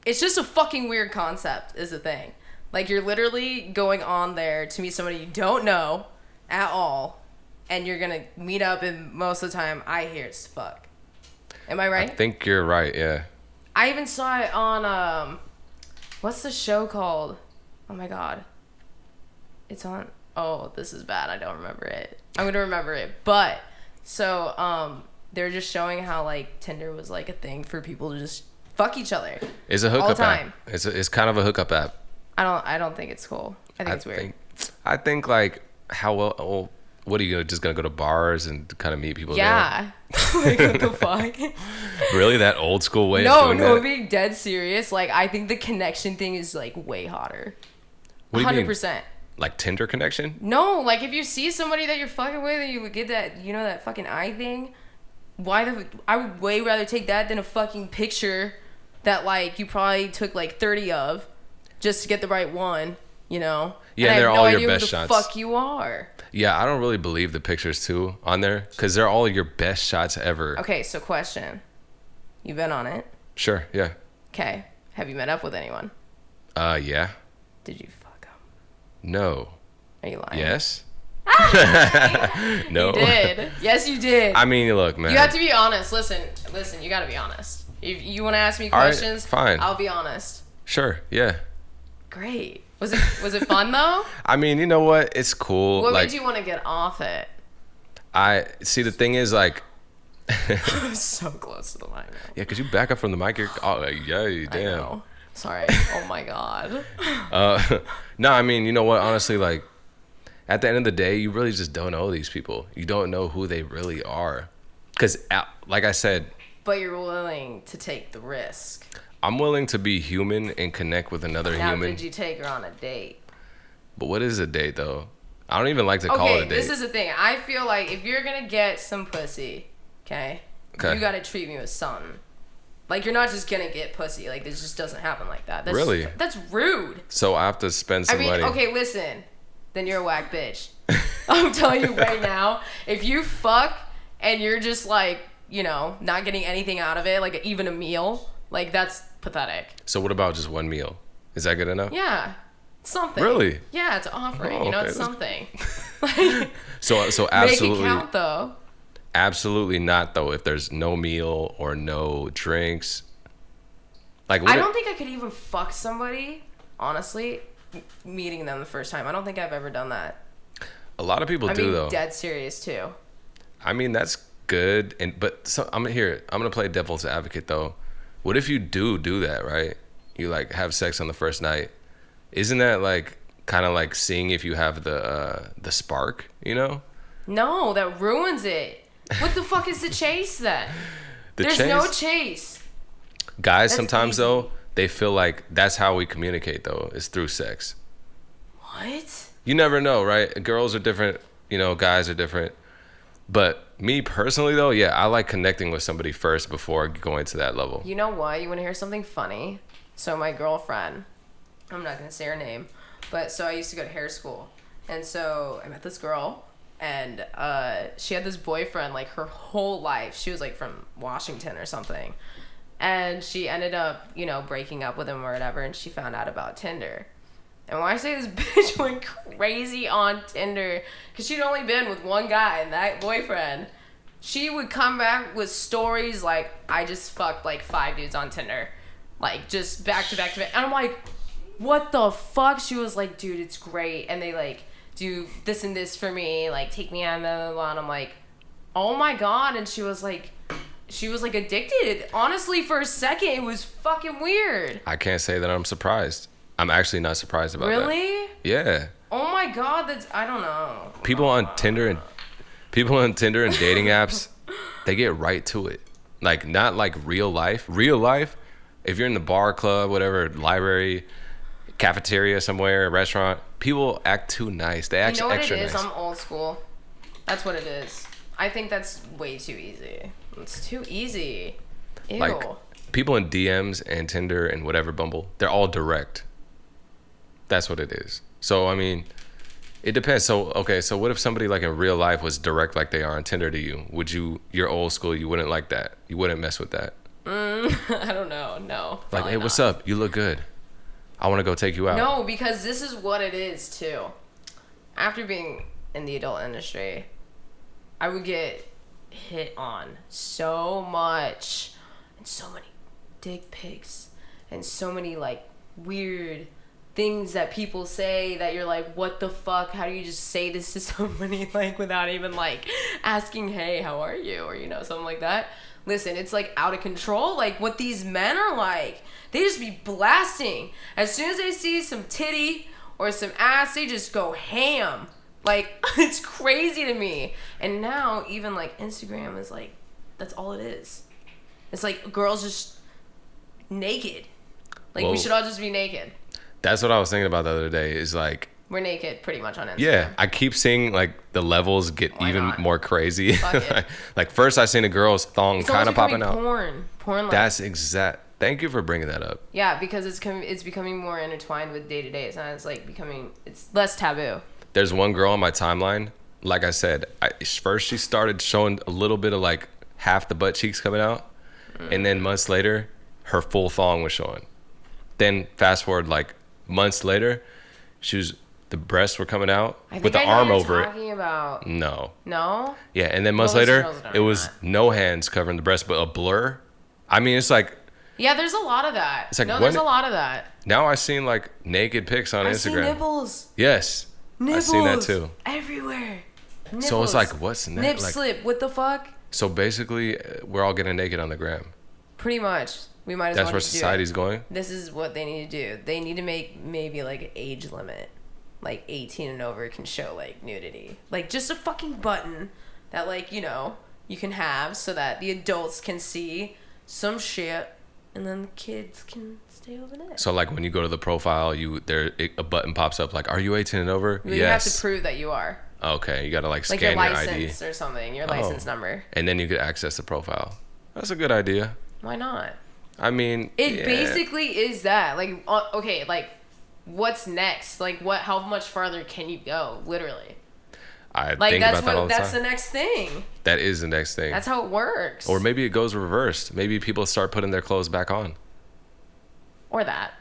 A: it's just a fucking weird concept is the thing. Like, you're literally going on there to meet somebody you don't know at all, and you're gonna meet up, and most of the time, I hear it's fuck. Am I right?
B: I think you're right. Yeah.
A: I even saw it on what's the show called? Oh my god. It's on. Oh, this is bad. I don't remember it. I'm gonna remember it. But so they're just showing how like Tinder was like a thing for people to just fuck each other.
B: It's a hookup
A: all the time.
B: app. It's kind of a hookup app.
A: I don't think it's cool. I think it's weird.
B: I think like how well. What are you just gonna go to bars and kind of meet people?
A: Yeah. Like what the fuck?
B: Really, that old school way of doing that?
A: No, being dead serious. Like I think the connection thing is like way hotter.
B: What do you mean?
A: 100%.
B: Like Tinder connection?
A: No, like if you see somebody that you're fucking with and you would get that, you know, that fucking eye thing. I would way rather take that than a fucking picture that like you probably took like 30 of just to get the right one. You know?
B: Yeah,
A: and
B: they're all your best
A: shots.
B: shots.
A: Fuck you are.
B: Yeah, I don't really believe the pictures too on there because they're all your best shots ever.
A: Okay, so question. You've been on it?
B: Sure, yeah.
A: Okay. Have you met up with anyone?
B: Yeah.
A: Did you fuck them?
B: No.
A: Are you lying?
B: Yes. No.
A: You did. Yes, you did.
B: I mean, look, man.
A: You have to be honest. Listen, you got to be honest. If you want to ask me questions,
B: all right, fine.
A: I'll be honest.
B: Sure, yeah.
A: Great. Was it fun though?
B: I mean, you know what? It's cool.
A: What
B: like,
A: made you want to get off it?
B: I see. The thing is, like,
A: I'm so close to the mic now.
B: yeah, because you back up from the mic. You're, oh, yeah, damn.
A: I know. Sorry. Oh my god.
B: No, I mean, you know what? Honestly, like, at the end of the day, you really just don't know these people. You don't know who they really are. Because, like I said,
A: but you're willing to take the risk.
B: I'm willing to be human and connect with another human.
A: Now, did you take her on a date?
B: But what is a date, though? I don't even like to call it a date.
A: This is the thing. I feel like if you're going to get some pussy, okay, you got to treat me with something. Like, you're not just going to get pussy. Like, this just doesn't happen like that.
B: Really?
A: That's rude.
B: So I have to spend some money.
A: Okay, listen. Then you're a whack bitch. I'm telling you right now, if you fuck and you're just like, you know, not getting anything out of it, like even a meal, like that's pathetic.
B: So what about just one meal? Is that good enough?
A: Yeah. Something.
B: Really?
A: Yeah, it's offering.
B: Oh,
A: you know,
B: okay.
A: it's something. Like,
B: so absolutely.
A: Make it count though.
B: Absolutely not though. If there's no meal or no drinks, like
A: I don't think I could even fuck somebody. Honestly, meeting them the first time. I don't think I've ever done that.
B: A lot of people do though.
A: Dead serious too.
B: I mean that's good, I'm gonna play devil's advocate though. What if you do that, right? You like have sex on the first night. Isn't that like kind of like seeing if you have the spark, you know?
A: No, that ruins it. What the fuck is the chase then? There's no chase.
B: Guys, sometimes though, they feel like that's how we communicate though, is through sex.
A: What?
B: You never know, right? Girls are different, you know, guys are different. But me personally though, yeah, I like connecting with somebody first before going to that level.
A: You know what? You want to hear something funny? So my girlfriend, I'm not going to say her name, but so I used to go to hair school. And so I met this girl and she had this boyfriend like her whole life. She was like from Washington or something. And she ended up, you know, breaking up with him or whatever. And she found out about Tinder. And when I say this bitch went crazy on Tinder, because she'd only been with one guy and that boyfriend, she would come back with stories like, I just fucked like 5 dudes on Tinder. Like, just back to back to back. And I'm like, what the fuck? She was like, dude, it's great. And they like do this and this for me, like take me on, blah, blah, blah. And I'm like, oh my God. And she was like addicted. Honestly, for a second, it was fucking weird.
B: I can't say that I'm surprised. I'm actually not surprised about that.
A: Really?
B: Yeah.
A: Oh my God, I don't know.
B: People on Tinder and dating apps, they get right to it. Like not like real life. Real life, if you're in the bar, club, whatever, library, cafeteria somewhere, restaurant, people act too nice. They act extra nice. You know what it is?
A: I'm old school. That's what it is. I think that's way too easy. It's too easy. Ew.
B: Like people in DMs and Tinder and whatever Bumble, they're all direct. That's what it is. So, I mean, it depends. So, okay, so what if somebody like in real life was direct like they are on Tinder to you? You're old school, you wouldn't like that? You wouldn't mess with that?
A: I don't know. No.
B: Like, hey, what's up? You look good. I want to go take you out.
A: No, because this is what it is, too. After being in the adult industry, I would get hit on so much, and so many dick pics, and so many like weird things that people say that you're like, what the fuck? How do you just say this to somebody like without even like asking, hey, how are you? Or, you know, something like that. Listen, it's like out of control. Like what these men are like, they just be blasting. As soon as they see some titty or some ass, they just go ham. Like, it's crazy to me. And now even like Instagram is like, that's all it is. It's like girls just naked. Like, we should all just be naked.
B: That's what I was thinking about the other day, is like,
A: we're naked pretty much on Instagram.
B: Yeah, I keep seeing like the levels get more crazy.
A: Fuck it.
B: Like first I seen a girl's thong kind of popping out.
A: Porn. Like,
B: that's exact. Thank you for bringing that up.
A: Yeah, because it's becoming more intertwined with day to day. It's like it's less taboo.
B: There's one girl on my timeline. Like I said, first she started showing a little bit of like half the butt cheeks coming out, and then months later, her full thong was showing. Then fast forward like months later, the breasts were coming out with the arm over it.
A: About.
B: No.
A: Yeah,
B: and then months later, it was no hands covering the breast, but a blur. I mean, it's like.
A: Yeah, there's a lot of that.
B: It's like,
A: there's a lot of that.
B: Now I've seen like naked pics on Instagram.
A: I see nipples.
B: Yes. I've seen that too.
A: Everywhere. Nipples.
B: So it's like, what's next?
A: Nip
B: like,
A: slip. What the fuck?
B: So basically, we're all getting naked on the gram.
A: Pretty much. We might as well.
B: That's where society's going?
A: This is what they need to do. They need to make maybe like an age limit. Like 18 and over can show like nudity. Like just a fucking button that like, you know, you can have so that the adults can see some shit and then the kids can stay over there.
B: So like when you go to the profile, a button pops up like, are you 18 and over?
A: Well, yes. You have to prove that you are.
B: Okay, you got to like scan
A: your
B: ID.
A: license or something, your license number.
B: And then you could access the profile. That's a good idea.
A: Why not?
B: I mean,
A: it basically is that. Like, okay, like, what's next? Like, how much farther can you go? Literally.
B: I think about that all the time.
A: That's the next thing.
B: That is the next thing.
A: That's how it works.
B: Or maybe it goes reversed. Maybe people start putting their clothes back on.
A: Or that.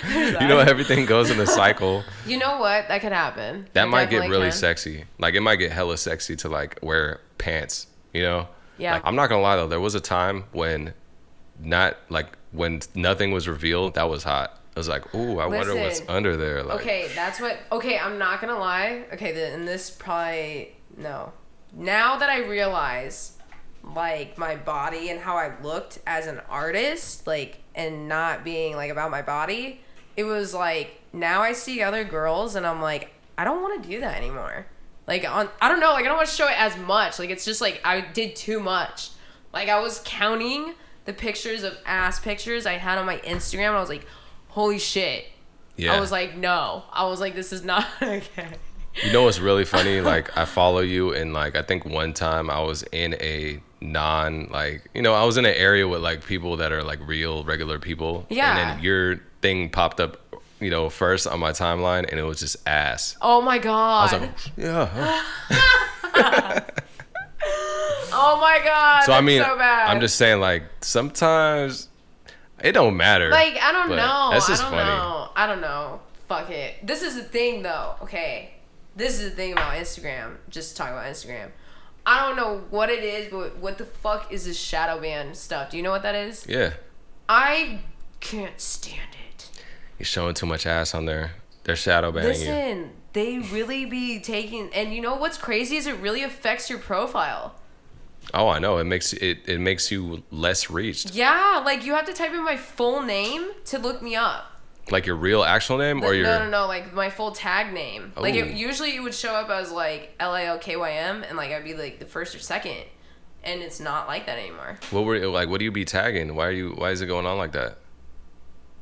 B: You know, everything goes in a cycle.
A: You know what? That could happen.
B: That might get really sexy. Like, it might get hella sexy to, like, wear pants, you know?
A: Yeah.
B: Like, I'm not going to lie, though. There was a time when when nothing was revealed, that was hot. I was like, ooh, I wonder what's under there. Like,
A: okay, I'm not going to lie. Okay, and this probably, no. Now that I realize, like, my body and how I looked as an artist, like, and not being like about my body, it was like, now I see other girls and I'm like, I don't want to do that anymore. Like, I don't know, like, I don't want to show it as much. Like, it's just like I did too much. Like, I was counting the pictures of ass pictures I had on my Instagram and I was like, holy shit. Yeah. I was like, no. I was like, this is not okay.
B: You know what's really funny? Like, I follow you, and like, I think one time I was in a I was in an area with like people that are like real regular people.
A: Yeah.
B: And then your thing popped up, you know, first on my timeline, and it was just ass.
A: Oh my God.
B: I was like, yeah.
A: Oh my God.
B: So I mean,
A: so bad.
B: I'm just saying, like, sometimes it don't matter.
A: Like, I don't know.
B: That's just funny.
A: I don't know. Fuck it. This is the thing, though. Okay. This is the thing about Instagram. Just talking about Instagram. I don't know what it is, but what the fuck is this shadow ban stuff? Do you know what that is?
B: Yeah.
A: I can't stand it.
B: You're showing too much ass on there. They're shadow banning you.
A: Listen, they really be taking... And you know what's crazy is it really affects your profile.
B: Oh, I know. It makes you less reached.
A: Yeah, like you have to type in my full name to look me up.
B: Like your real actual name or your...
A: No, like my full tag name. Ooh. Like usually it would show up as like LALKYM and like I'd be like the first or second. And it's not like that anymore.
B: What do you be tagging? Why is it going on like that?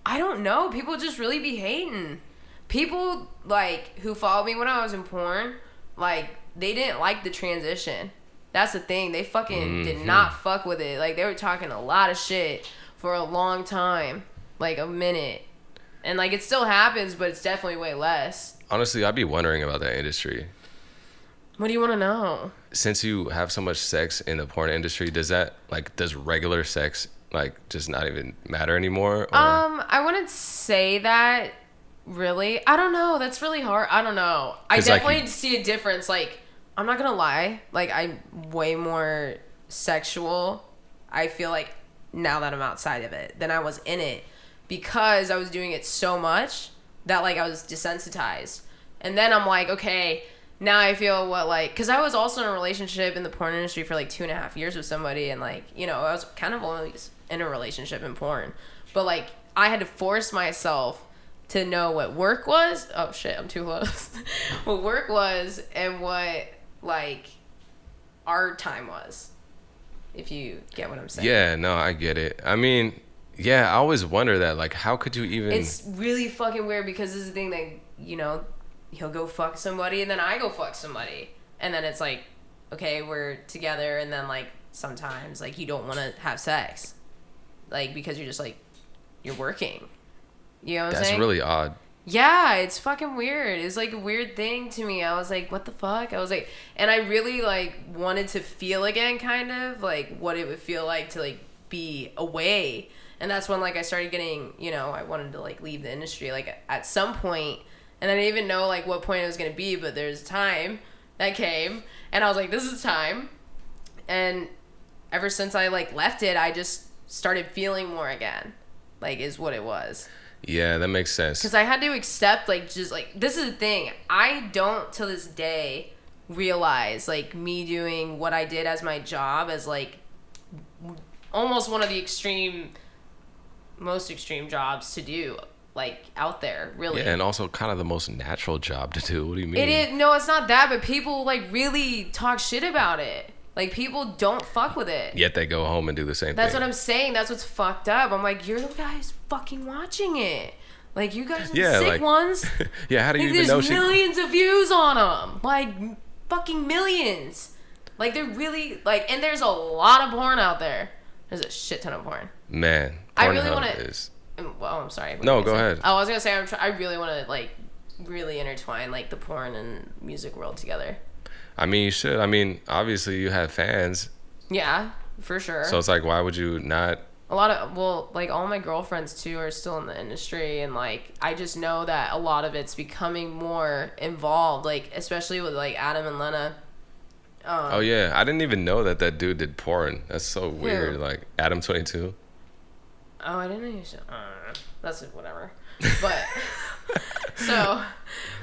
A: I don't know. People just really be hating. People like who followed me when I was in porn, like they didn't like the transition. That's the thing. They fucking did not fuck with it. Like they were talking a lot of shit for a long time. Like a minute. And, like, it still happens, but it's definitely way less.
B: Honestly, I'd be wondering about that industry.
A: What do you want to know?
B: Since you have so much sex in the porn industry, does regular sex, like, just not even matter anymore? Or?
A: I wouldn't say that, really. I don't know. That's really hard. I don't know. I definitely see a difference, like, I'm not gonna lie, like I'm way more sexual, I feel like, now that I'm outside of it than I was in it, because I was doing it so much that like I was desensitized. And then I'm like, okay, now I feel what, like, because I was also in a relationship in the porn industry for like 2.5 years with somebody, and like, you know, I was kind of only in a relationship in porn, but like I had to force myself to know what work was. Oh shit, I'm too close. What work was and what like our time was, if you get what I'm saying.
B: Yeah, no, I get it. I mean, yeah, I always wonder that, like, how could you even...
A: It's really fucking weird, because this is the thing that, you know, he'll go fuck somebody and then I go fuck somebody. And then it's like, okay, we're together, and then like sometimes like you don't want to have sex. Like, because you're just like, you're working. You know what I'm saying?
B: That's really odd.
A: Yeah, it's fucking weird. It's like a weird thing to me. I was like, what the fuck? I was like, and I really like wanted to feel again, kind of like what it would feel like to like be away. And that's when like I started getting, you know, I wanted to like leave the industry like at some point, and I didn't even know like what point it was going to be, but there's time that came, and I was like, this is time. And ever since I like left it, I just started feeling more again, like, is what it was.
B: Yeah, that makes sense.
A: Because I had to accept, like, just, like, this is the thing. I don't, till this day, realize, like, me doing what I did as my job as, like, almost one of the most extreme jobs to do, like, out there, really.
B: Yeah, and also kind of the most natural job to do. What do you mean?
A: It is, no, it's not that, but people, like, really talk shit about it. Like, people don't fuck with it.
B: Yet they go home and do the same thing.
A: That's what I'm saying. That's what's fucked up. I'm like, you're the guys fucking watching it. Like, you guys are the sick ones.
B: Yeah, how do you
A: like,
B: even know
A: there's millions of views on them. Like, fucking millions. Like, they're really, like, and there's a lot of porn out there. There's a shit ton of porn.
B: Man,
A: I really want to...
B: is...
A: Well, I'm sorry.
B: No, go ahead.
A: Oh, I was going to say, I really want to, like, really intertwine, like, the porn and music world together.
B: I mean, you should. I mean, obviously you have fans.
A: Yeah, for sure.
B: So it's like, why would you not?
A: A lot of, well, like, all my girlfriends, too, are still in the industry. And, like, I just know that a lot of it's becoming more involved, like, especially with, like, Adam and Lena.
B: Oh, yeah. I didn't even know that dude did porn. That's so weird. Like, Adam 22.
A: Oh, I didn't know you said... that's whatever. But... So...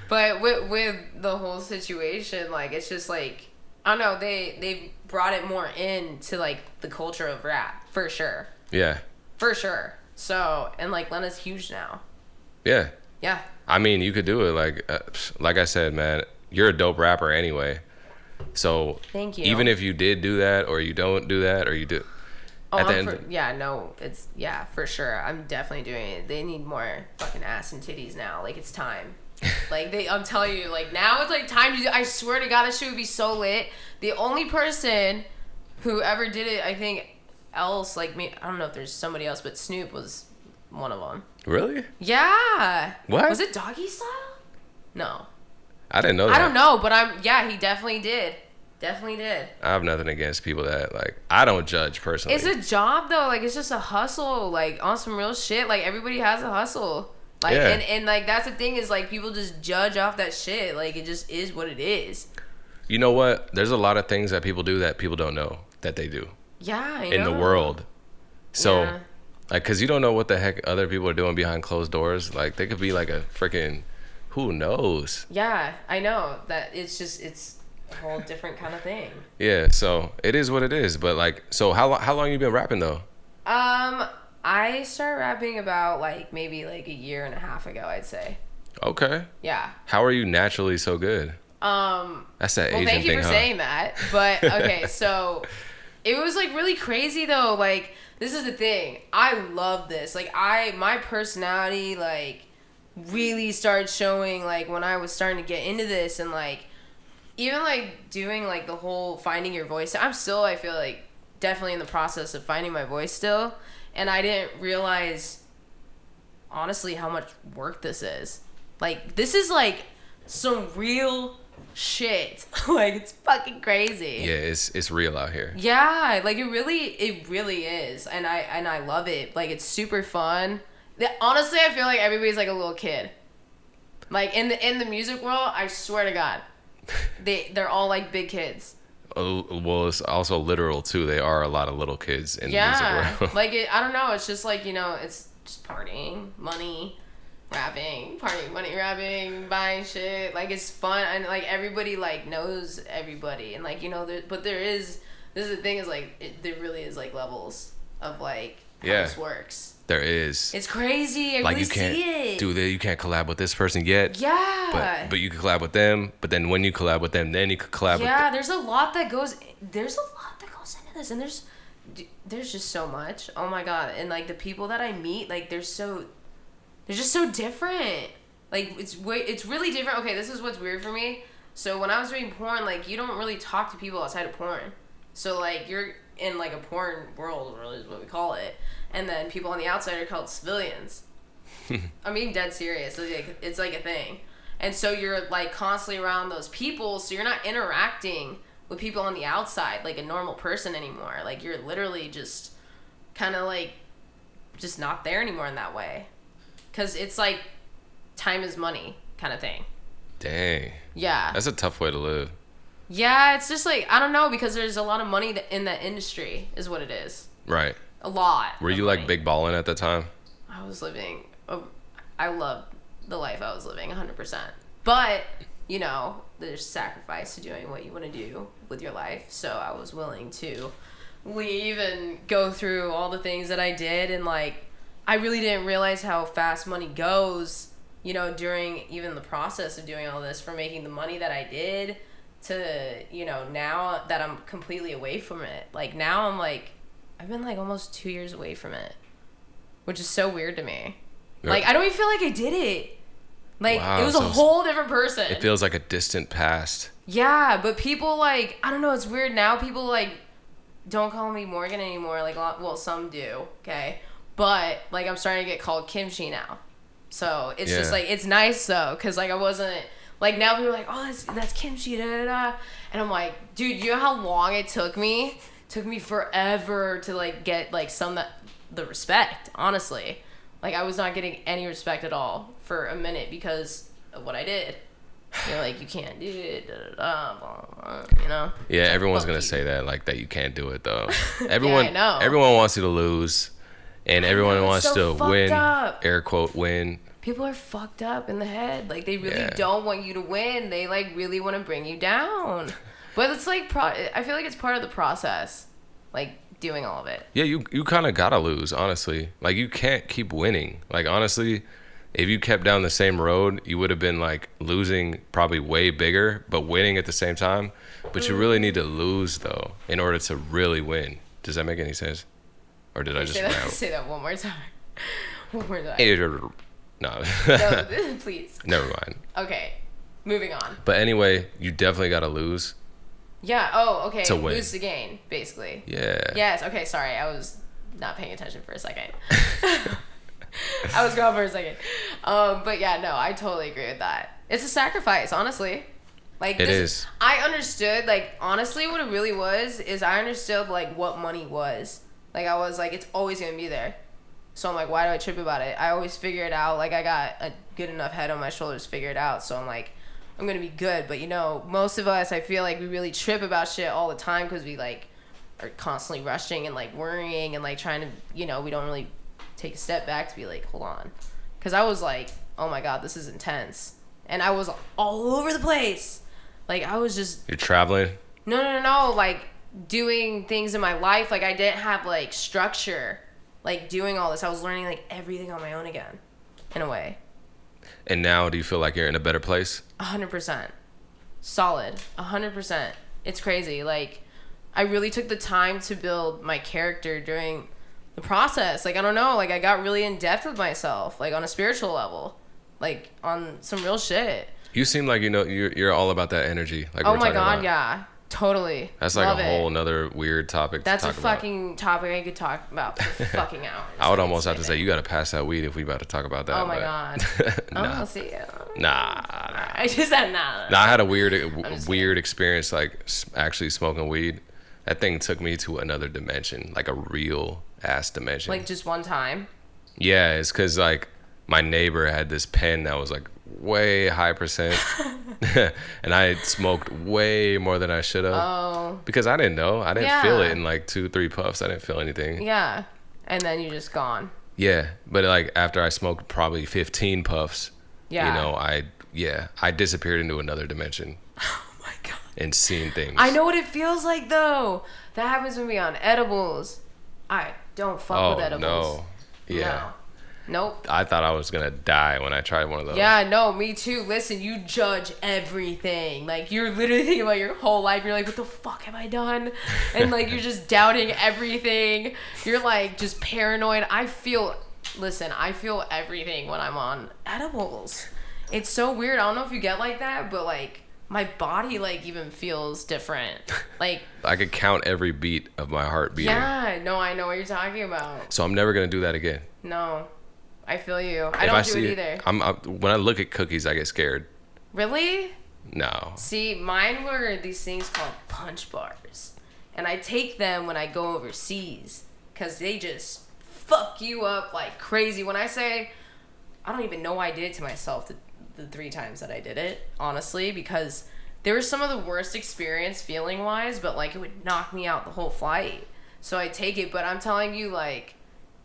A: But with the whole situation, like, it's just, like, I don't know, they brought it more into, like, the culture of rap, for sure.
B: Yeah.
A: For sure. So, and, like, Lena's huge now.
B: Yeah.
A: Yeah.
B: I mean, you could do it. Like I said, man, you're a dope rapper anyway. So,
A: thank you.
B: Even if you did do that, or you don't do that, or you do...
A: Yeah, for sure. I'm definitely doing it. They need more fucking ass and titties now. Like, it's time. Like, I'm telling you, like, now it's like time to do. I swear to God, this shit would be so lit. The only person who ever did it, I think, else, like me, I don't know if there's somebody else, but Snoop was one of them.
B: Really?
A: Yeah.
B: What?
A: Was it Doggy Style? No.
B: I didn't know that.
A: I don't know, but he definitely did. Definitely did.
B: I have nothing against people that, like, I don't judge personally.
A: It's a job, though. Like, it's just a hustle. Like, on some real shit. Like, everybody has a hustle. Like,
B: yeah.
A: and like, that's the thing is, like, people just judge off that shit. Like, it just is what it is.
B: You know what? There's a lot of things that people do that people don't know that they do.
A: Yeah, I know.
B: In the world. So, like, because you don't know what the heck other people are doing behind closed doors. Like, they could be like a freaking, who knows?
A: Yeah, I know. That it's a whole different kind of thing.
B: Yeah, so it is what it is. But, like, so how long you been rapping, though?
A: I started rapping about, like, maybe, like, 1.5 years ago, I'd say.
B: Okay.
A: Yeah.
B: How are you naturally so good? That's that Asian thing,
A: well, thank you for saying that. But, okay, so it was, like, really crazy, though. Like, this is the thing. I love this. Like, my personality, like, really started showing, like, when I was starting to get into this. And, like, even, like, doing, like, the whole finding your voice. I'm still, I feel like, definitely in the process of finding my voice still. And I didn't realize, honestly, how much work this is. Like, this is, like, some real shit. Like, it's fucking crazy.
B: Yeah, it's real out here.
A: Yeah, like, it really is. And I love it. Like, it's super fun. Honestly, I feel like everybody's like a little kid. Like, in the music world, I swear to God. They're all like big kids.
B: Well, it's also literal too. They are a lot of little kids in the music world.
A: Like I don't know. It's just like, you know, it's just partying, money, rapping, partying, money, rapping, buying shit. Like it's fun, and like everybody like knows everybody, and like, you know, but this is the thing, is like there really is like levels of like how this works.
B: There is.
A: It's crazy. I
B: like
A: really
B: you can't
A: see it.
B: do that. You can't collab with this person yet.
A: Yeah.
B: But you can collab with them. But then when you collab with them, then you could collab with.
A: Yeah, there's a lot that goes. There's a lot that goes into this, and there's just so much. Oh my god! And like the people that I meet, like they're just so different. Like it's really different. Okay, this is what's weird for me. So when I was doing porn, like you don't really talk to people outside of porn. So like you're in like a porn world, really is what we call it. And then people on the outside are called civilians. I'm being dead serious. It's like a thing. And so you're like constantly around those people, so you're not interacting with people on the outside like a normal person anymore. Like you're literally just kind of like just not there anymore in that way. Because it's like time is money kind of thing.
B: Dang.
A: Yeah.
B: That's a tough way to live.
A: Yeah, it's just like, I don't know, because there's a lot of money in that industry is what it is.
B: Right.
A: A lot.
B: Were you like big balling at the time?
A: I was living, I loved the life I was living 100%. But, you know, there's sacrifice to doing what you want to do with your life. So I was willing to leave and go through all the things that I did. And like, I really didn't realize how fast money goes, you know, during even the process of doing all this, from making the money that I did to, you know, now that I'm completely away from it. Like now I'm like, I've been like almost 2 years away from it, which is so weird to me. Yep. Like I don't even feel like I did it. Like wow, it was a whole different person.
B: It feels like a distant past.
A: Yeah, but people like, I don't know, it's weird now. People like don't call me Morgan anymore. Like, well, some do, okay? But like I'm starting to get called Kymchii now. So it's just like, it's nice though, because like I wasn't, like now people are like, oh, that's Kymchii, da da da. And I'm like, dude, you know how long it took me? Took me forever to like get like the respect, honestly. Like I was not getting any respect at all for a minute because of what I did. You're like, you can't do it, da, da, da, blah, blah, you know?
B: Yeah, everyone's gonna say that, like that you can't do it though. Everyone, yeah, I know. Everyone wants you to lose, and everyone wants to win. Air quote win.
A: People are fucked up in the head. Like they really don't want you to win. They like really want to bring you down. But it's like, I feel like it's part of the process, like doing all of it.
B: Yeah, you kind of gotta lose, honestly. Like you can't keep winning. Like honestly, if you kept down the same road, you would have been like losing probably way bigger, but winning at the same time. But you really need to lose though in order to really win. Does that make any sense? Or did I just
A: say that one more time? One more time.
B: No.
A: No, please.
B: Never mind.
A: Okay, moving on.
B: But anyway, you definitely gotta lose.
A: Yeah. Oh, okay.
B: To win.
A: Lose the gain, basically.
B: Yeah.
A: Yes. Okay. Sorry, I was not paying attention for a second. I was gone for a second. But yeah, no, I totally agree with that. It's a sacrifice, honestly. Like
B: it is.
A: I understood. Like honestly, what it really was is I understood like what money was. Like I was like, it's always gonna be there. So I'm like, why do I trip about it? I always figure it out. Like I got a good enough head on my shoulders to figure it out. So I'm like, I'm gonna be good. But you know, most of us, I feel like we really trip about shit all the time because we like are constantly rushing and like worrying and like trying to, you know, we don't really take a step back to be like, hold on. Because I was like, oh my god, this is intense. And I was all over the place. Like I was just...
B: You're traveling?
A: No. Like doing things in my life. Like I didn't have like structure. Like doing all this. I was learning like everything on my own again. In a way.
B: And now do you feel like you're in a better place?
A: 100%. Solid. 100%. It's crazy. Like I really took the time to build my character during the process. Like I don't know. Like I got really in depth with myself. Like on a spiritual level. Like on some real shit.
B: You seem like, you know, you're all about that energy. Like
A: oh my god, yeah. Totally.
B: That's like a whole nother weird topic
A: That's
B: to talk
A: a fucking topic I could talk about for fucking hours.
B: I would almost have to say, you got to pass that weed if we about to talk about that.
A: Oh my god.
B: Nah.
A: Oh, see you.
B: Nah.
A: I just said nah.
B: Nah, I had a weird experience, like actually smoking weed. That thing took me to another dimension, like a real ass dimension.
A: Like just one time?
B: Yeah, it's because like my neighbor had this pen that was like way high percent. And I smoked way more than I should have.
A: Oh.
B: Because I didn't know. I didn't feel it in like 2-3 puffs. I didn't feel anything.
A: Yeah. And then you're just gone.
B: Yeah. But like after I smoked probably 15 puffs, you know, I disappeared into another dimension.
A: Oh my God.
B: And seeing things.
A: I know what it feels like though. That happens with me on edibles. I don't fuck with edibles.
B: No. Yeah.
A: No. Nope.
B: I thought I was going to die when I tried one of those.
A: Yeah, no, me too. Listen, you judge everything. Like, you're literally thinking about your whole life. You're like, what the fuck have I done? And, like, you're just doubting everything. You're, like, just paranoid. I feel everything when I'm on edibles. It's so weird. I don't know if you get like that, but, like, my body, like, even feels different. Like,
B: I could count every beat of my heart beating.
A: Yeah, no, I know what you're talking about.
B: So I'm never going to do that again.
A: No. I feel you. I don't do it either.
B: When I look at cookies, I get scared.
A: Really?
B: No.
A: See, mine were these things called punch bars. And I take them when I go overseas. Because they just fuck you up like crazy. When I say, I don't even know why I did it to myself the 3 times that I did it. Honestly. Because there was some of the worst experience feeling-wise. But like it would knock me out the whole flight. So I take it. But I'm telling you, like,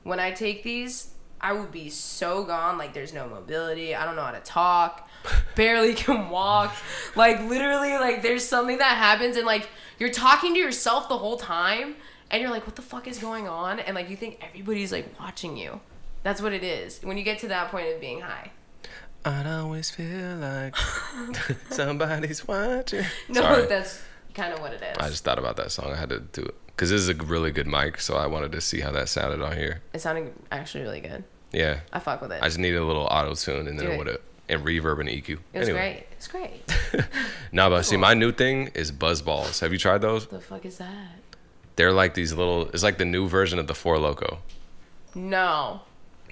A: when I take these, I would be so gone. Like, there's no mobility. I don't know how to talk. Barely can walk. Like, literally, like, there's something that happens and, like, you're talking to yourself the whole time and you're like, what the fuck is going on? And, like, you think everybody's, like, watching you. That's what it is. When you get to that point of being high.
B: I'd always feel like somebody's watching.
A: No,
B: Sorry.
A: That's kind of what it is.
B: I just thought about that song. I had to do it. Because this is a really good mic, so I wanted to see how that sounded on here.
A: It sounded actually really good.
B: Yeah.
A: I fuck with it.
B: I just needed a little auto-tune and then and reverb and EQ.
A: It was great. It's great.
B: No, but see, my new thing is buzz balls. Have you tried those?
A: What the fuck is that?
B: They're like these little, it's like the new version of the Four Loko.
A: No.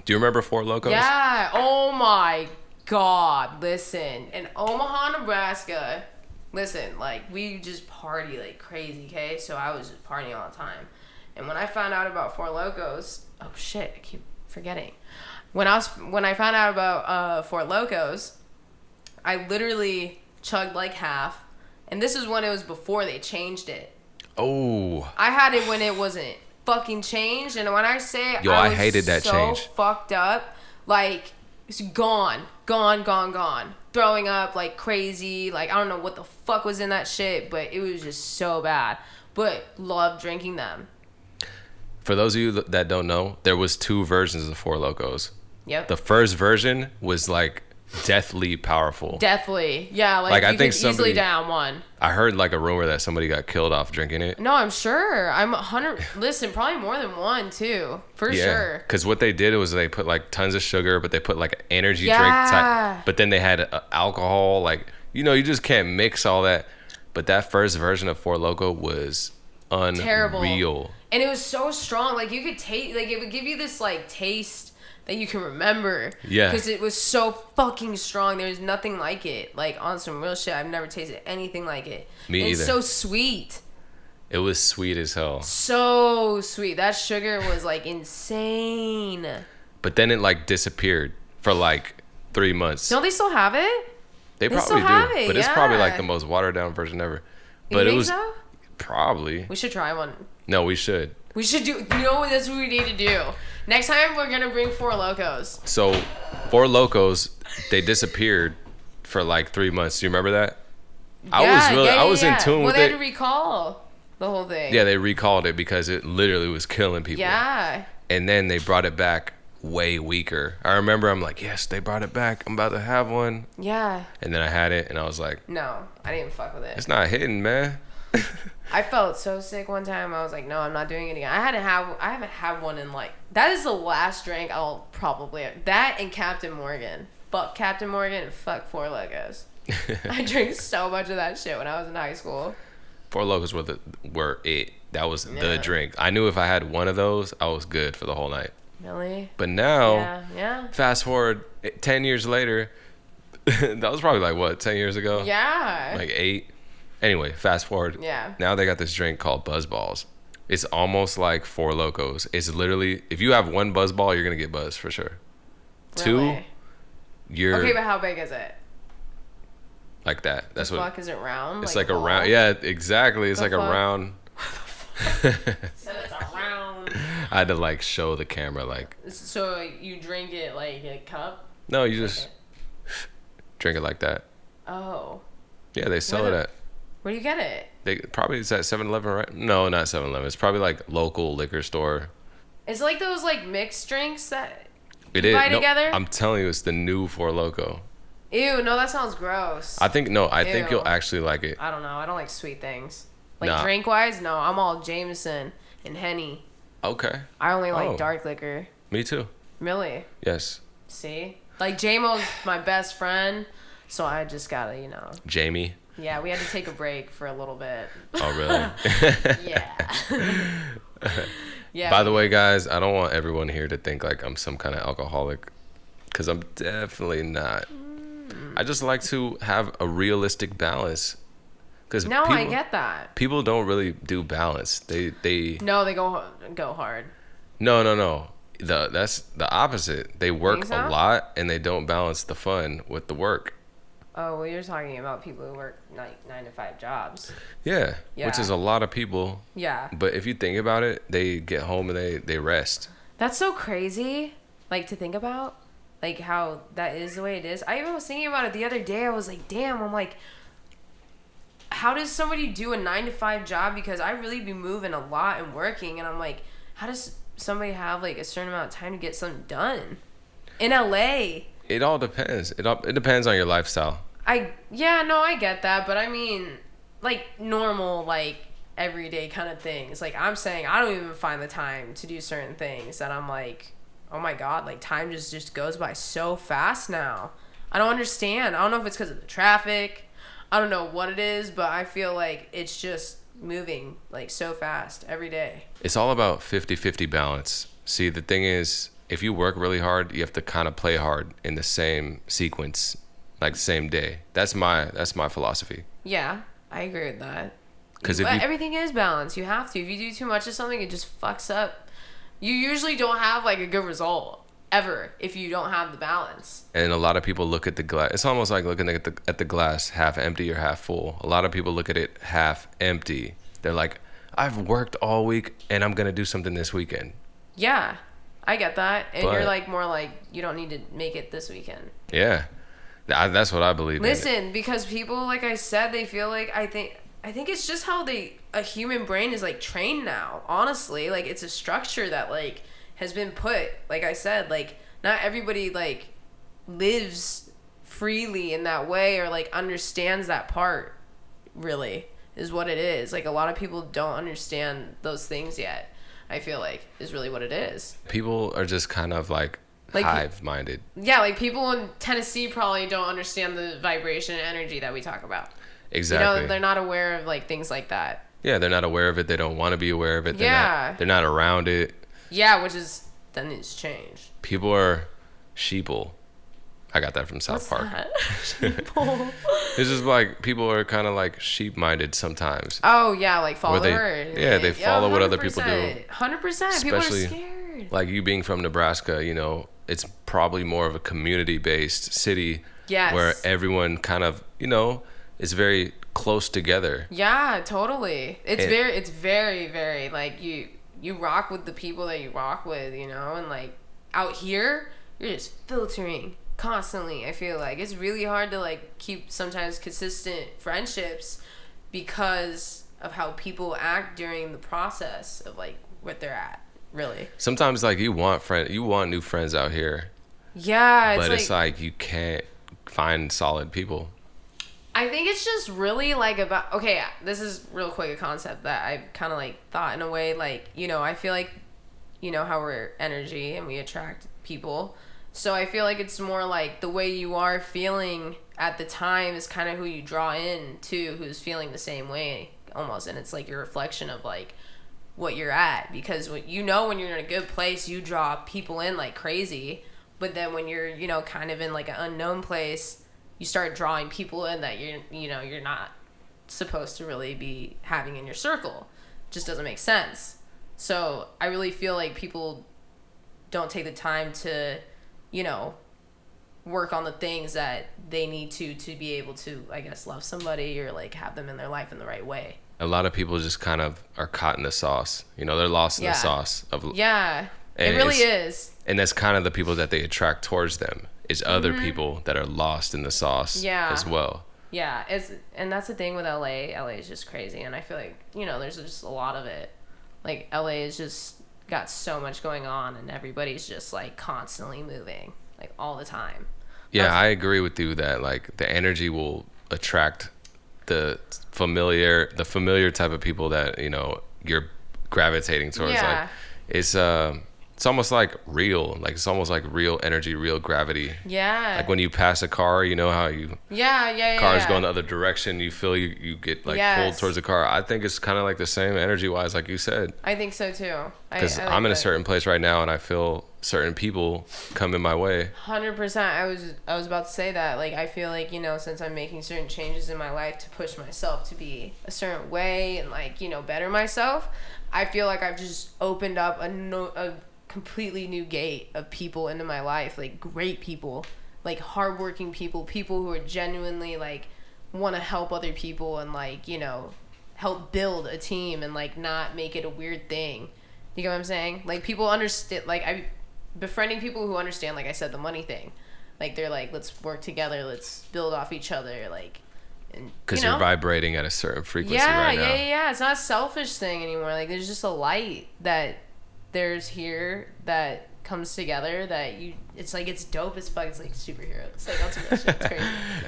B: Do you remember Four Lokos?
A: Yeah. Oh my God. Listen. In Omaha, Nebraska, listen, like, we just party like crazy, okay? So I was just partying all the time. And when I found out about Four Lokos, oh shit, I keep forgetting. When I found out about Four Lokos, I literally chugged like half. And this is when it was before they changed it.
B: Oh.
A: I had it when it wasn't fucking changed. And when I say
B: I hated that change.
A: So fucked up, like, it's gone. Throwing up like crazy. Like, I don't know what the fuck was in that shit, but it was just so bad. But love drinking them.
B: For those of you that don't know, there was 2 versions of the Four Lokos.
A: Yep.
B: The first version was like deathly powerful.
A: Deathly. Yeah, like you I think could easily down one.
B: I heard like a rumor that somebody got killed off drinking it.
A: No, I'm sure. I'm 100. Listen, probably more than one too, for sure.
B: Because what they did was they put like tons of sugar, but they put like an energy drink type. But then they had alcohol. Like, you know, you just can't mix all that. But that first version of Four Loko was unreal. Terrible.
A: And it was so strong. Like, you could taste, like, it would give you this like taste that you can remember. Yeah. Because it was so fucking strong. There's nothing like it. Like, on some real shit, I've never tasted anything like it.
B: Me either.
A: It's so sweet.
B: It was sweet as hell.
A: So sweet. That sugar was like insane.
B: But then it like disappeared for like 3 months.
A: Don't they still have it?
B: They probably do. But it's probably like the most watered down version ever. But
A: you think so?
B: Probably.
A: We should try one.
B: No, we should.
A: We should do. You know what? That's what we need to do. Next time we're gonna bring Four Lokos.
B: So, Four Lokos, they disappeared for like 3 months. Do you remember that? I was in tune with it.
A: Well, they had to recall the whole thing.
B: Yeah, they recalled it because it literally was killing people.
A: Yeah.
B: And then they brought it back way weaker. I remember I'm like, yes, they brought it back. I'm about to have one.
A: Yeah.
B: And then I had it and I was like,
A: no, I didn't fuck with it.
B: It's not hitting, man.
A: I felt so sick one time. I was like, no, I'm not doing it again. I haven't had one in like, that is the last drink I'll probably have. That and Captain Morgan. Fuck Captain Morgan and fuck Four Lokos. I drank so much of that shit when I was in high school.
B: Four Lokos were it. That was the drink. I knew if I had one of those, I was good for the whole night.
A: Really?
B: But now, fast forward 10 years later, that was probably like what, 10 years ago?
A: Yeah.
B: Like 8. Anyway, fast forward.
A: Yeah.
B: Now they got this drink called Buzz Balls. It's almost like Four Lokos. It's literally, if you have one Buzz Ball, you're going to get buzzed for sure. 2,
A: Really?
B: you're
A: okay, but how big is it?
B: Like that. That's
A: the
B: what.
A: Fuck, is it round?
B: It's like a round. Yeah, exactly. It's like a round.
A: So it's a round.
B: I had to like show the camera like.
A: So you drink it like a cup?
B: No, you just drink it like that.
A: Oh.
B: Yeah, they sell it at.
A: Where do you get it?
B: They probably it's at 7-Eleven, right? No, not 7-Eleven. It's probably like local liquor store.
A: It's like those like mixed drinks that
B: you buy together. I'm telling you, it's the new Four Loko.
A: Ew, no, that sounds gross.
B: I think you'll actually like it.
A: I don't know. I don't like sweet things. Like drink wise, no. I'm all Jameson and Henny.
B: Okay.
A: I only like dark liquor.
B: Me too.
A: Really?
B: Yes.
A: See? Like J-Mo's my best friend, so I just gotta,
B: Jamie.
A: Yeah, we had to take a break for a little bit.
B: Oh, really?
A: Yeah. Yeah.
B: By the way, guys, I don't want everyone here to think like I'm some kind of alcoholic, because I'm definitely not. I just like to have a realistic balance.
A: I get that.
B: People don't really do balance. They
A: go hard.
B: No. That's the opposite. They work a lot and they don't balance the fun with the work.
A: Oh, well, you're talking about people who work 9 to 5 jobs.
B: Yeah, which is a lot of people.
A: Yeah.
B: But if you think about it, they get home and they rest.
A: That's so crazy, like, to think about, like, how that is the way it is. I even was thinking about it the other day. I was like, damn, I'm like, how does somebody do a 9 to 5 job? Because I really be moving a lot and working, and I'm like, how does somebody have, like, a certain amount of time to get something done? In LA.
B: It all depends. It depends on your lifestyle.
A: I get that, but I mean, like, normal, like, everyday kind of things. Like, I'm saying I don't even find the time to do certain things that I'm like, oh my God, like, time just goes by so fast now. I don't understand. I don't know if it's because of the traffic. I don't know what it is, but I feel like it's just moving, like, so fast every day.
B: It's all about 50-50 balance. See, the thing is, if you work really hard, you have to kind of play hard in the same sequence, like the same day. That's my philosophy.
A: Yeah, I agree with that.
B: Because
A: everything is balanced. You have to. If you do too much of something, it just fucks up. You usually don't have like a good result ever if you don't have the balance.
B: And a lot of people look at the glass. It's almost like looking at the glass half empty or half full. A lot of people look at it half empty. They're like, I've worked all week and I'm gonna do something this weekend.
A: Yeah. I get that. And you're like more like, you don't need to make it this weekend.
B: Yeah. That's what I believe.
A: Listen, because people, like I said, they feel like, I think it's just how a human brain is like trained now. Honestly, like it's a structure that like has been put, like I said, like not everybody like lives freely in that way or like understands that part really is what it is. Like a lot of people don't understand those things yet. I feel like is really what it is. People
B: are just kind of like hive-minded.
A: Yeah, like people in Tennessee probably don't understand the vibration and energy that we talk about.
B: Exactly.
A: They're not aware of like things like that.
B: Yeah, they're not aware of it. They don't want to be aware of it. They're not around it.
A: Yeah, which is then it's changed.
B: People are sheeple. I got that from South Park. Sheeple. It's just like people are kind of like sheep-minded sometimes.
A: Oh yeah, like follower.
B: They follow what other people do.
A: 100%. People are scared.
B: Like you being from Nebraska, it's probably more of a community-based city.
A: Yes.
B: Where everyone kind of, is very close together.
A: Yeah, totally. It's very, very like you rock with the people that you rock with, and like out here you're just filtering constantly. I feel like it's really hard to like keep sometimes consistent friendships because of how people act during the process of like what they're at. Really. Sometimes
B: like you want new friends out here.
A: Yeah,
B: but it's like you can't find solid people.
A: I think it's just really like about, okay, this is real quick a concept that I've kind of like thought in a way, like, I feel like, how we're energy and we attract people. So I feel like it's more like the way you are feeling at the time is kind of who you draw in to, who's feeling the same way almost. And it's like your reflection of like what you're at, because when when you're in a good place, you draw people in like crazy. But then when you're, kind of in like an unknown place, you start drawing people in that you're not supposed to really be having in your circle. It just doesn't make sense. So I really feel like people don't take the time to, work on the things that they need to be able to, I guess, love somebody or like have them in their life in the right way.
B: A lot of people just kind of are caught in the sauce. You know, they're lost in the sauce of.
A: Yeah, it really is.
B: And that's kind of the people that they attract towards them is other people that are lost in the sauce as well.
A: Yeah, and that's the thing with LA. LA is just crazy, and I feel like, you know, there's just a lot of it. Like, LA is just got so much going on, and everybody's just like constantly moving, like all the time.
B: Yeah, I agree with you that like the energy will attract the familiar type of people that, you know, you're gravitating towards.
A: Yeah.
B: Like it's almost like real, like it's almost like real energy, real gravity.
A: Yeah.
B: Like when you pass a car, you know how you cars go in the other direction, you feel you get like pulled towards the car. I think it's kind of like the same energy wise, like you said.
A: I think so too.
B: Because I'm in a certain place right now, and I feel certain people come in my way.
A: 100%. I was about to say that. Like, I feel like, you know, since I'm making certain changes in my life to push myself to be a certain way and, like, you know, better myself, I feel like I've just opened up a completely new gate of people into my life, like great people, like hardworking people who are genuinely like want to help other people and, like, you know, help build a team and like not make it a weird thing. You know what I'm saying? Like, people understand, like, I'm befriending people who understand, like I said, the money thing. Like, they're like, let's work together, let's build off each other, like,
B: because you're vibrating at a certain frequency right now.
A: Yeah. It's not a selfish thing anymore. Like, there's just a light that there's here that comes together that it's like, it's dope as fuck. It's like superheroes. It's like ultimate shit. It's crazy.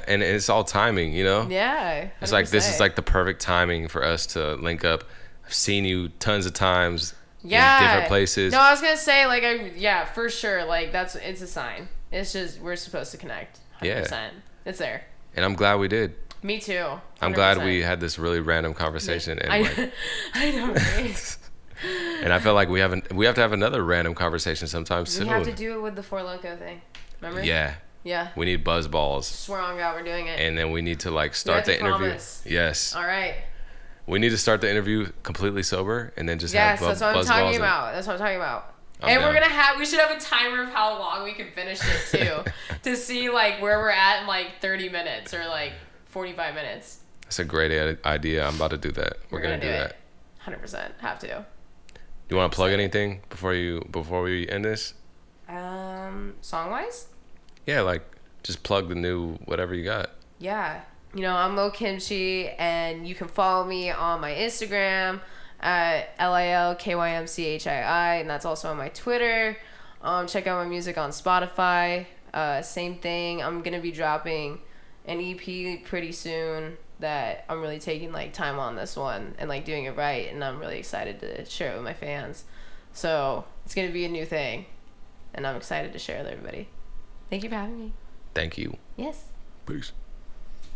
B: And it's all timing, you know?
A: Yeah. 100%.
B: It's like, this is like the perfect timing for us to link up. I've seen you tons of times in different places.
A: No, I was gonna say, like, for sure. Like, it's a sign. It's just, we're supposed to connect. 100%. Yeah. It's there.
B: And I'm glad we did.
A: Me too. 100%.
B: I'm glad we had this really random conversation. And
A: I know, right?
B: And I feel like we have to have another random conversation sometime soon.
A: We have to do it with the Four Loko thing. Remember?
B: Yeah.
A: Yeah.
B: We need buzz balls.
A: Swear on God, we're doing it.
B: And then we need to like start the interview.
A: Promise.
B: Yes.
A: All right.
B: We need to start the interview completely sober and then just have buzz balls.
A: Yes, that's what I'm talking about. That's what I'm talking about. And we should have a timer of how long we can finish it too, to see like where we're at in like 30 minutes or like 45 minutes.
B: That's a great idea. I'm about to do that. We're gonna do that.
A: 100%. Have to.
B: You want to plug anything before we end this?
A: Song wise?
B: Yeah, like just plug the new whatever you got.
A: Yeah. You know, I'm Lil Kymchii, and you can follow me on my Instagram at LILKYMCHII, and that's also on my Twitter. Check out my music on Spotify. Same thing. I'm gonna be dropping an EP pretty soon that I'm really taking like time on this one and like doing it right, and I'm really excited to share it with my fans. So it's gonna be a new thing, and I'm excited to share it with everybody. Thank you for having me.
B: Thank you.
A: Yes.
B: Peace.